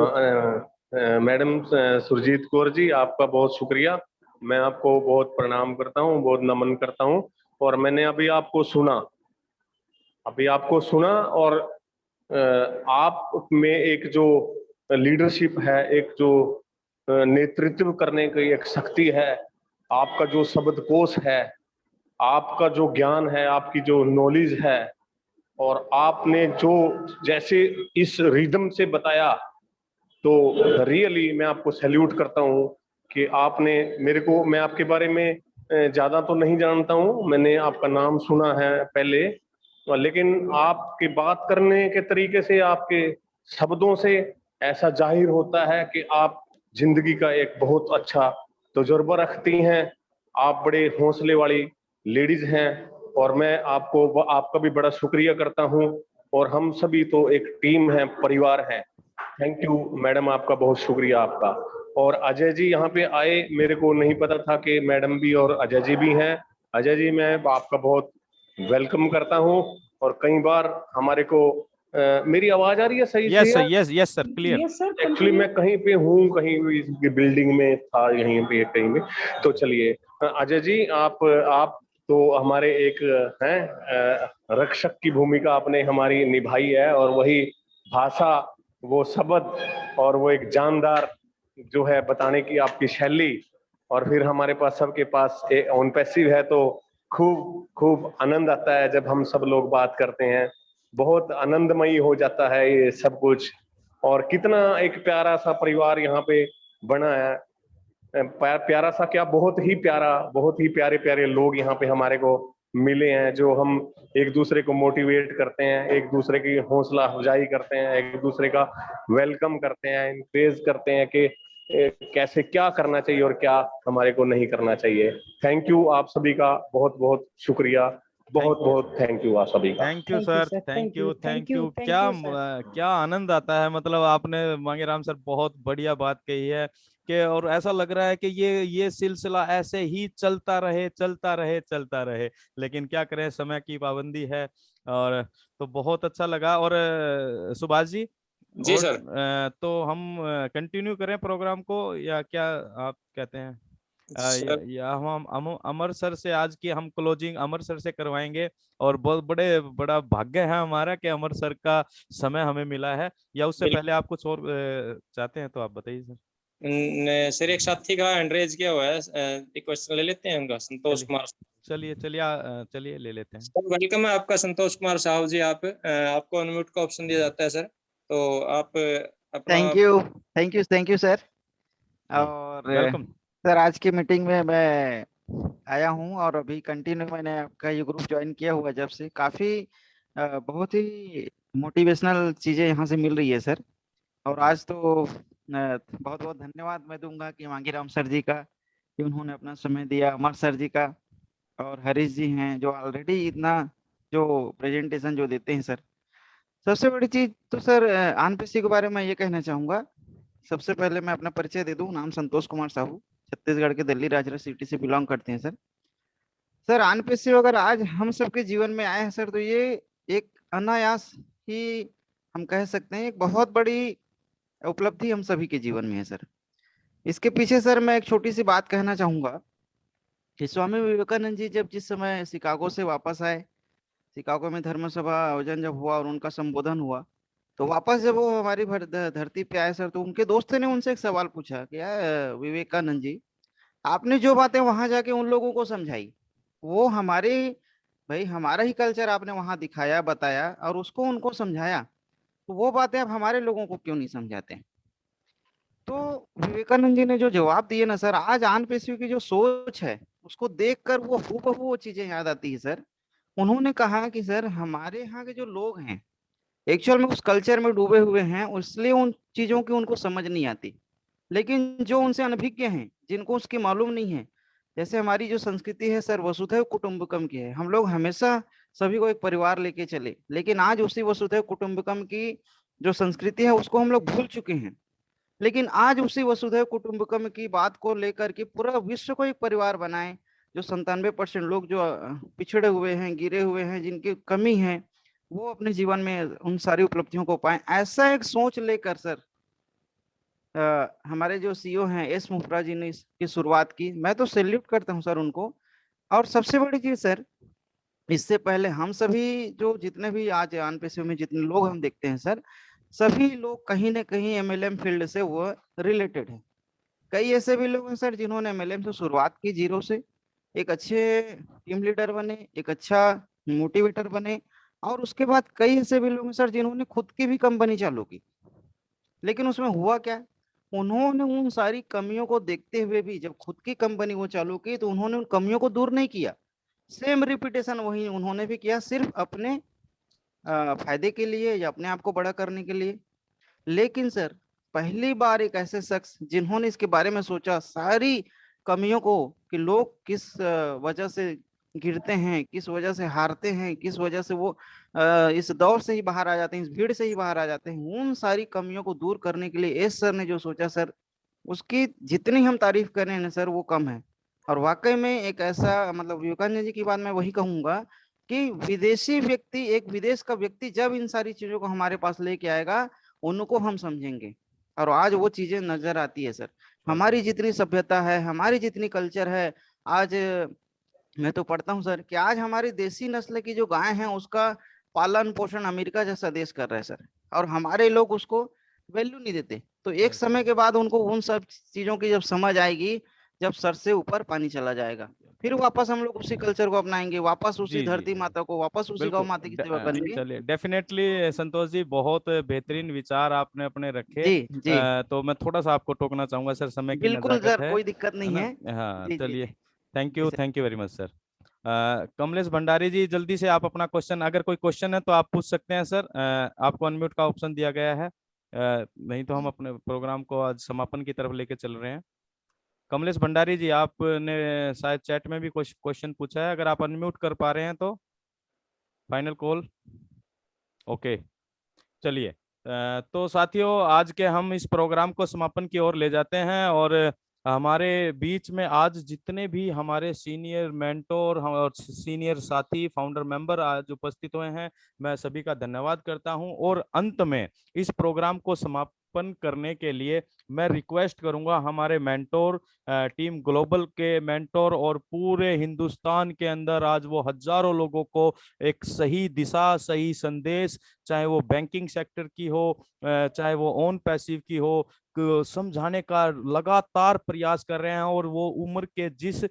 मैडम सुरजीत कौर जी, आपका बहुत शुक्रिया। मैं आपको बहुत प्रणाम करता हूँ, बहुत नमन करता हूँ। और मैंने अभी आपको सुना और आप में एक जो लीडरशिप है, एक जो नेतृत्व करने की एक शक्ति है, आपका जो शब्दकोश है, आपका जो ज्ञान है, आपकी जो नॉलेज है, और आपने जो जैसे इस रिदम से बताया, तो रियली मैं आपको सैल्यूट करता हूँ कि आपने मैं आपके बारे में ज्यादा तो नहीं जानता हूँ, मैंने आपका नाम सुना है पहले, लेकिन आपकी बात करने के तरीके से, आपके शब्दों से ऐसा जाहिर होता है कि आप जिंदगी का एक बहुत अच्छा तजुर्बा रखती हैं। आप बड़े हौसले वाली लेडीज हैं और मैं आपका भी बड़ा शुक्रिया करता हूं। और हम सभी तो एक टीम है, परिवार है। थैंक यू मैडम, आपका बहुत शुक्रिया आपका। और अजय जी यहाँ पे आए, मेरे को नहीं पता था कि मैडम भी और अजय जी भी हैं। अजय जी, मैं आपका बहुत वेलकम करता हूँ। और कई बार हमारे को मेरी आवाज आ रही है सही यस से? Sir, yes sir, clear. Yes sir, actually मैं कहीं पे हूँ, कहीं भी बिल्डिंग में था, यहीं पे कहीं पे। तो चलिए अजय जी, आप तो हमारे एक हैं रक्षक की भूमिका आपने हमारी निभाई है। और वही भाषा, वो शब्द और वो एक जानदार जो है बताने की आपकी शैली, और फिर हमारे पास सबके पास ऑन पैसिव है, तो खूब खूब आनंद आता है जब हम सब लोग बात करते हैं। बहुत आनंदमयी हो जाता है ये सब कुछ। और कितना एक प्यारा सा परिवार यहाँ पे बना है। प्यारा सा क्या, बहुत ही प्यारा, बहुत ही प्यारे प्यारे लोग यहाँ पे हमारे को मिले हैं, जो हम एक दूसरे को मोटिवेट करते हैं, एक दूसरे की हौसला अफजाई करते हैं, एक दूसरे का वेलकम करते हैं, इनक्रेज करते हैं कि कैसे क्या करना चाहिए और क्या हमारे को नहीं करना चाहिए। थैंक यू, आप सभी का बहुत बहुत शुक्रिया, बहुत बहुत थैंक यू आप सभी का। Thank you sir, thank you, thank you. क्या आनंद आता है। मतलब आपने मांगेराम सर बहुत बढ़िया बात कही है कि, और ऐसा लग रहा है कि ये सिलसिला ऐसे ही चलता रहे, चलता रहे, चलता रहे। लेकिन क्या करें, समय की पाबंदी है। और तो बहुत अच्छा लगा। और सुभाष जी जी सर। तो हम कंटिन्यू करें प्रोग्राम को, या क्या आप कहते हैं? या हम अमर सर से आज की हम क्लोजिंग अमर सर से करवाएंगे। और बहुत बड़ा भाग्य है हमारा कि अमर सर का समय हमें मिला है। या उससे पहले आप कुछ और चाहते हैं तो आप बताइए सर। सर, एक साथी का हैंड रेज किया हुआ है, एक क्वेश्चन ले लेते हैं उनका। संतोष कुमार। चलिए ले लेते हैं। सर वेलकम है आपका संतोष कुमार साहब जी। आपको अनम्यूट का ऑप्शन दिया जाता है सर, तो आप अपना। Thank you sir. और वेलकम सर, आज की मीटिंग में मैं आया हूं और अभी कंटिन्यू मैंने आपका ये ग्रुप ज्वाइन किया हुआ, जब से काफी बहुत ही मोटिवेशनल चीजें यहाँ से मिल रही है सर। और आज तो बहुत बहुत धन्यवाद मैं दूंगा कि मांगीराम सर जी का, कि उन्होंने अपना समय दिया, अमर सर जी का, और हरीश जी हैं जो ऑलरेडी इतना जो प्रेजेंटेशन जो देते हैं सर। सबसे बड़ी चीज तो सर आनपीसी के बारे में ये कहना चाहूंगा। सबसे पहले मैं अपना परिचय दे दूं। नाम संतोष कुमार साहू, छत्तीसगढ़ के दिल्ली राजरा सिटी से बिलोंग करते हैं सर। सर आनपीसी अगर आज हम सबके जीवन में आए हैं सर, तो ये एक अनायास ही हम कह सकते हैं एक बहुत बड़ी उपलब्धि हम सभी के जीवन में है सर। इसके पीछे सर मैं एक छोटी सी बात कहना चाहूंगा कि स्वामी विवेकानंद जी जब जिस समय शिकागो से वापस आए, शिकागो में धर्म सभा आयोजन जब हुआ और उनका संबोधन हुआ, तो वापस जब वो हमारी धरती पे आए सर, तो उनके दोस्त ने उनसे एक सवाल पूछा कि यार विवेकानंद जी, आपने जो बातें वहां जाके उन लोगों को समझाई, वो हमारे भाई हमारा ही कल्चर आपने वहां दिखाया, बताया और उसको उनको समझाया, तो वो बातें आप हमारे लोगों को क्यों नहीं समझाते? तो विवेकानंद जी ने जो जवाब दिए ना सर, आज आन पेशियों की जो सोच है उसको देखकर वो हूबहू वो चीजें याद आती है सर। उन्होंने कहा कि सर हमारे यहाँ के जो लोग हैं एक्चुअल में उस कल्चर में डूबे हुए हैं, इसलिए उन चीजों की उनको समझ नहीं आती। लेकिन जो उनसे अनभिज्ञ हैं, जिनको उसकी मालूम नहीं है, जैसे हमारी जो संस्कृति है सर वसुधैव कुटुंबकम की है, हम लोग हमेशा सभी को एक परिवार लेके चले, लेकिन आज उसी वसुधैव कुटुंबकम की जो संस्कृति है उसको हम लोग भूल चुके हैं। लेकिन आज उसी वसुधैव कुटुंबकम की बात को लेकर के पूरा विश्व को एक परिवार बनाए, जो 97% लोग जो पिछड़े हुए हैं, गिरे हुए हैं, जिनकी कमी है, वो अपने जीवन में उन सारी उपलब्धियों को पाए, ऐसा एक सोच लेकर सर हमारे जो सीईओ हैं एस मुफ्रा जी ने इसकी शुरुआत की। मैं तो सैल्यूट करता हूं सर उनको। और सबसे बड़ी चीज सर, इससे पहले हम सभी जो जितने भी आज आन पेशे में जितने लोग हम देखते हैं सर, सभी लोग कहीं ना कहीं एमएलएम फील्ड से वो रिलेटेड है। कई ऐसे भी लोग हैं सर जिन्होंने एमएलएम से शुरुआत की, जीरो से, एक अच्छे टीम लीडर बने, एक अच्छा मोटिवेटर बने, और उसके बाद कई ऐसे भी लोग हैं सर जिन्होंने खुद की भी कंपनी चालू की। लेकिन उसमें हुआ क्या, उन्होंने उन सारी कमियों को देखते हुए भी जब खुद की कंपनी वो चालू की, तो उन्होंने उन कमियों को दूर नहीं किया, सेम रिपीटेशन वही उन्होंने भी किया, सिर्फ अपने फायदे के लिए या अपने आप को बड़ा करने के लिए। लेकिन सर पहली बार एक ऐसे शख्स जिन्होंने इसके बारे में सोचा सारी कमियों को कि लोग किस वजह से गिरते हैं, किस वजह से हारते हैं, किस वजह से वो इस दौर से ही बाहर आ जाते हैं, इस भीड़ से ही बाहर आ जाते हैं, उन सारी कमियों को दूर करने के लिए एस सर ने जो सोचा सर, उसकी जितनी हम तारीफ करें ना सर वो कम है। और वाकई में एक ऐसा मतलब विवेकानंद जी की बात मैं वही कहूंगा कि विदेशी व्यक्ति, एक विदेश का व्यक्ति जब इन सारी चीजों को हमारे पास लेके आएगा उनको हम समझेंगे, और आज वो चीजें नजर आती है सर। हमारी जितनी सभ्यता है, हमारी जितनी कल्चर है, आज मैं तो पढ़ता हूँ सर कि आज हमारी देसी नस्ल की जो गाय है उसका पालन पोषण अमेरिका जैसा देश कर रहा है सर, और हमारे लोग उसको वैल्यू नहीं देते। तो एक समय के बाद उनको उन सब चीजों की जब समझ आएगी, जब सर से ऊपर पानी चला जाएगा, फिर वापस हम लोग उसी कल्चर को अपनाएंगे, वापस उसी धरती माता को, वापस उसी गौ माता की सेवा करेंगे। चलिए, डेफिनेटली संतोष जी, बहुत बेहतरीन विचार आपने अपने रखे। जी जी तो मैं थोड़ा सा आपको टोकना चाहूंगा सर, समय की बिल्कुल नजाकत सर, है, कोई दिक्कत नहीं ना? है। हाँ, जी जी चलिए, जी थैंक जी you, sir. Thank you very much sir. Kamlesh Bhandari ji, जल्दी से आप अपना क्वेश्चन, अगर कोई क्वेश्चन है तो आप पूछ सकते हैं सर। आपको अनम्यूट का ऑप्शन दिया गया है, नहीं तो हम अपने प्रोग्राम को आज समापन की तरफ लेके चल रहे हैं। कमलेश भंडारी जी, आपने शायद चैट में भी क्वेश्चन पूछा है, अगर आप अनम्यूट कर पा रहे हैं तो फाइनल कॉल। ओके, चलिए, तो साथियों, आज के हम इस प्रोग्राम को समापन की ओर ले जाते हैं, और हमारे बीच में आज जितने भी हमारे सीनियर मेंटोर और सीनियर साथी फाउंडर मेंबर आज उपस्थित हुए हैं, मैं सभी का धन्यवाद करता हूं। और अंत में इस प्रोग्राम को समापन करने के लिए मैं रिक्वेस्ट करूंगा हमारे मेंटोर, टीम ग्लोबल के मेंटोर, और पूरे हिंदुस्तान के अंदर आज वो हजारों लोगों को एक सही दिशा, सही संदेश, चाहे वो बैंकिंग सेक्टर की हो, चाहे वो ऑन पैसिव की हो, समझाने का लगातार प्रयास कर रहे हैं। और वो उम्र के जिस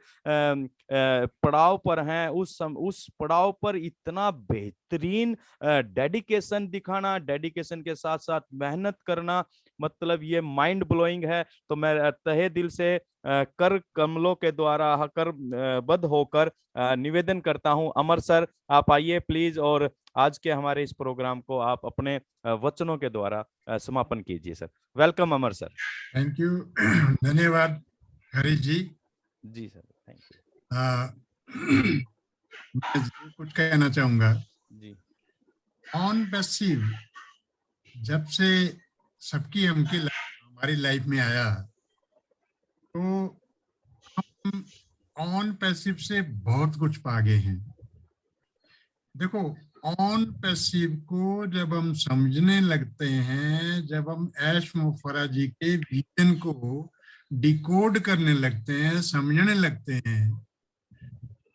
पड़ाव पर हैं, उस पड़ाव पर इतना बेहतरीन डेडिकेशन दिखाना, डेडिकेशन के साथ साथ मेहनत करना, मतलब ये माइंड ब्लोइंग है। तो मैं तहे दिल से कर कमलों के द्वारा कर बद्ध होकर निवेदन करता हूं, अमर सर आप आइए प्लीज, और आज के हमारे इस प्रोग्राम को आप अपने वचनों के द्वारा समापन कीजिए sir. Welcome Amar sir. Thank you, धन्यवाद हरीश जी। जी सर, थैंक यू। मैं जरूर कुछ कहना चाहूंगा जी। ऑन पैसिव जब से सबकी हमारी लाइफ में आया, तो हम ऑन पैसिव से बहुत कुछ पा गए हैं। देखो, ऑन पैसिव को जब हम समझने लगते हैं, जब हम ऐश मुफर्रा जी के विजन को डिकोड करने लगते हैं, समझने लगते हैं,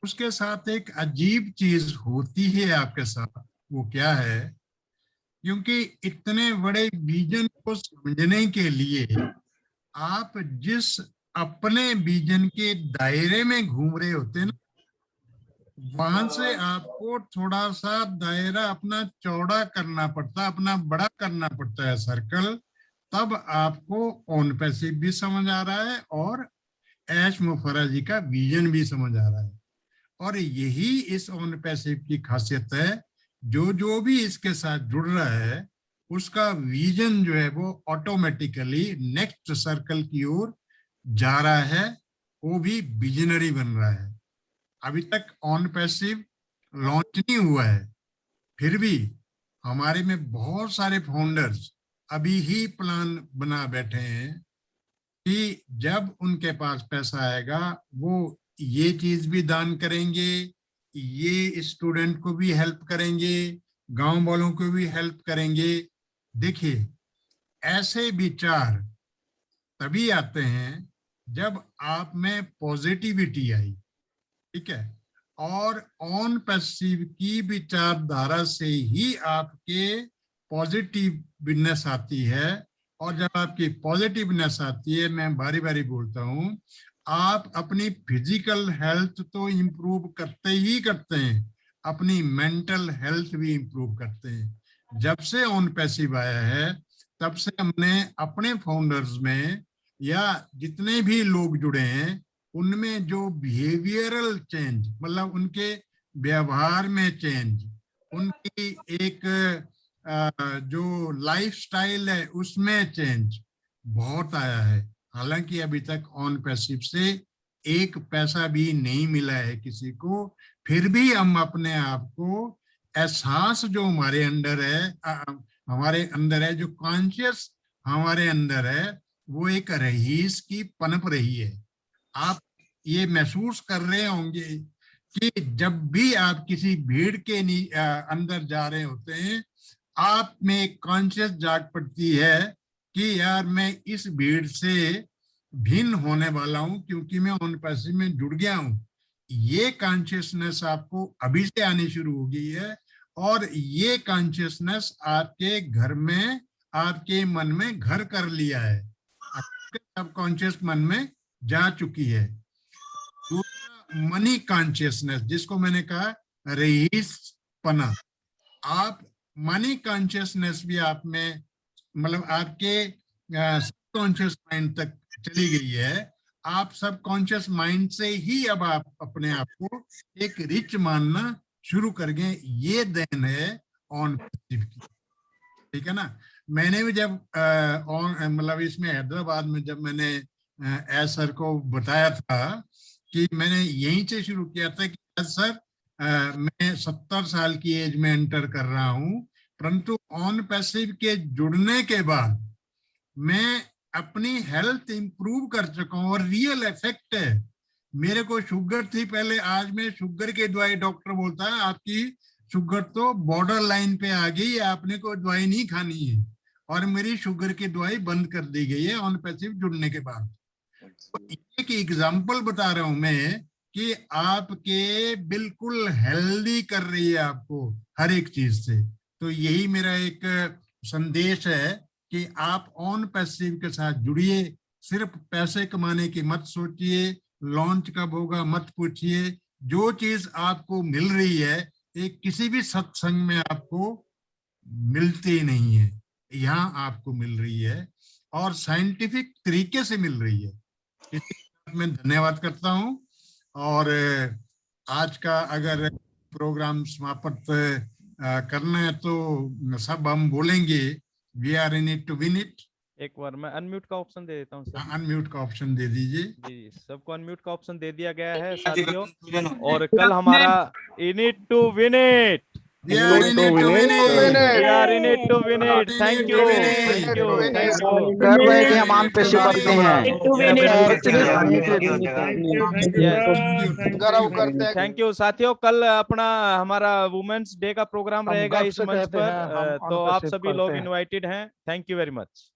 उसके साथ एक अजीब चीज होती है आपके साथ। वो क्या है? क्योंकि इतने बड़े विजन को समझने के लिए आप जिस अपने विजन के दायरे में घूम रहे होते हैं ना, वहां से आपको थोड़ा सा दायरा अपना चौड़ा करना पड़ता है, अपना बड़ा करना पड़ता है सर्कल, तब आपको ऑन पैसिव भी समझ आ रहा है और ऐश मुफर्रा जी का विजन भी समझ आ रहा है। और यही इस ऑन पैसिव की खासियत है, जो भी इसके साथ जुड़ रहा है उसका विजन जो है वो ऑटोमेटिकली नेक्स्ट सर्कल की ओर जा रहा है, वो भी विजनरी बन रहा है। अभी तक ऑन पैसिव लॉन्च नहीं हुआ है, फिर भी हमारे में बहुत सारे फाउंडर्स अभी ही प्लान बना बैठे हैं कि जब उनके पास पैसा आएगा वो ये चीज भी दान करेंगे, ये स्टूडेंट को भी हेल्प करेंगे, गांव वालों को भी हेल्प करेंगे। देखिए, ऐसे विचार तभी आते हैं जब आप में पॉजिटिविटी आई, ठीक है, और ऑन पैसिव की विचारधारा से ही आपके पॉजिटिवनेस आती है। और जब आपकी पॉजिटिवनेस आती है, मैं बारी बारी बोलता हूं, आप अपनी फिजिकल हेल्थ तो इम्प्रूव करते ही करते हैं, अपनी मेंटल हेल्थ भी इम्प्रूव करते हैं। जब से ऑन पैसिव आया है, तब से हमने अपने फाउंडर्स में या जितने भी लोग जुड़े हैं उनमें जो बिहेवियरल चेंज, मतलब उनके व्यवहार में चेंज, उनकी एक जो लाइफस्टाइल है उसमें चेंज बहुत आया है। हालांकि अभी तक ऑन पैसिव से एक पैसा भी नहीं मिला है किसी को, फिर भी हम अपने आप को एहसास जो हमारे अंदर है, जो कॉन्शियस हमारे अंदर है, वो एक रईस की पनप रही है। आप ये महसूस कर रहे होंगे कि जब भी आप किसी भीड़ के अंदर जा रहे होते हैं, आप में एक कॉन्शियस जाग पड़ती है कि यार मैं इस भीड़ से भिन्न होने वाला हूं क्योंकि मैं ऑन पैसिव में जुड़ गया हूं। ये कॉन्शियसनेस आपको अभी से आनी शुरू हो गई है और ये कॉन्शियसनेस आपके घर में, आपके मन में घर कर लिया है, आपके सबकॉन्शियस मन में जा चुकी है। दूसरा मनी कॉन्शियसनेस, जिसको मैंने कहा रईसपना, आप मनी कॉन्शियसनेस भी आप में, मतलब आपके सबकॉन्शियस माइंड तक चली गई है। आप सबकॉन्शियस माइंड से ही अब आप अपने आप को एक रिच मानना शुरू कर गए। ये देन है ऑन पैसिव की, ठीक है ना। मैंने भी जब मतलब इसमें हैदराबाद में जब मैंने एस सर को बताया था कि मैंने यहीं से शुरू किया था कि सर मैं 70 साल की एज में एंटर कर रहा हूं, परंतु ऑन पैसिव के जुड़ने के बाद मैं अपनी हेल्थ इंप्रूव कर चुका हूं और रियल इफेक्ट है। मेरे को शुगर थी पहले, आज मैं शुगर की दवाई, डॉक्टर बोलता है आपकी शुगर तो बॉर्डर लाइन पे आ गई, आपने कोई दवाई नहीं खानी है, और मेरी शुगर की दवाई बंद कर दी गई है ऑन पैसिव जुड़ने के बाद। तो एक एग्जांपल बता रहा हूं मैं कि आपके बिल्कुल हेल्दी कर रही है आपको हर एक चीज से। तो यही मेरा एक संदेश है कि आप ऑन पैसिव के साथ जुड़िए। सिर्फ पैसे कमाने की मत सोचिए, लॉन्च कब होगा मत पूछिए। जो चीज आपको मिल रही है एक किसी भी सत्संग में आपको मिलती नहीं है, यहाँ आपको मिल रही है और साइंटिफिक तरीके से मिल रही है। इसके मैं धन्यवाद करता हूँ। और आज का अगर प्रोग्राम समाप्त करना है तो सब हम बोलेंगे we are in it to win it. एक बार मैं अनम्यूट का ऑप्शन दे देता हूँ सर। अनम्यूट का ऑप्शन दे दीजिए। जी, सबको अनम्यूट का ऑप्शन दे दिया गया है साथियों। और कल हमारा in it to win it, We are in it to win it. We are in it to win it. Thank you, thank you, thank you. कर रहे कि हम ऑन पैसिव करते हैं। थैंक यू साथियों। कल अपना हमारा वुमेन्स डे का प्रोग्राम रहेगा इस मंच पर, तो आप सभी लोग इनवाइटेड हैं। Thank you very much.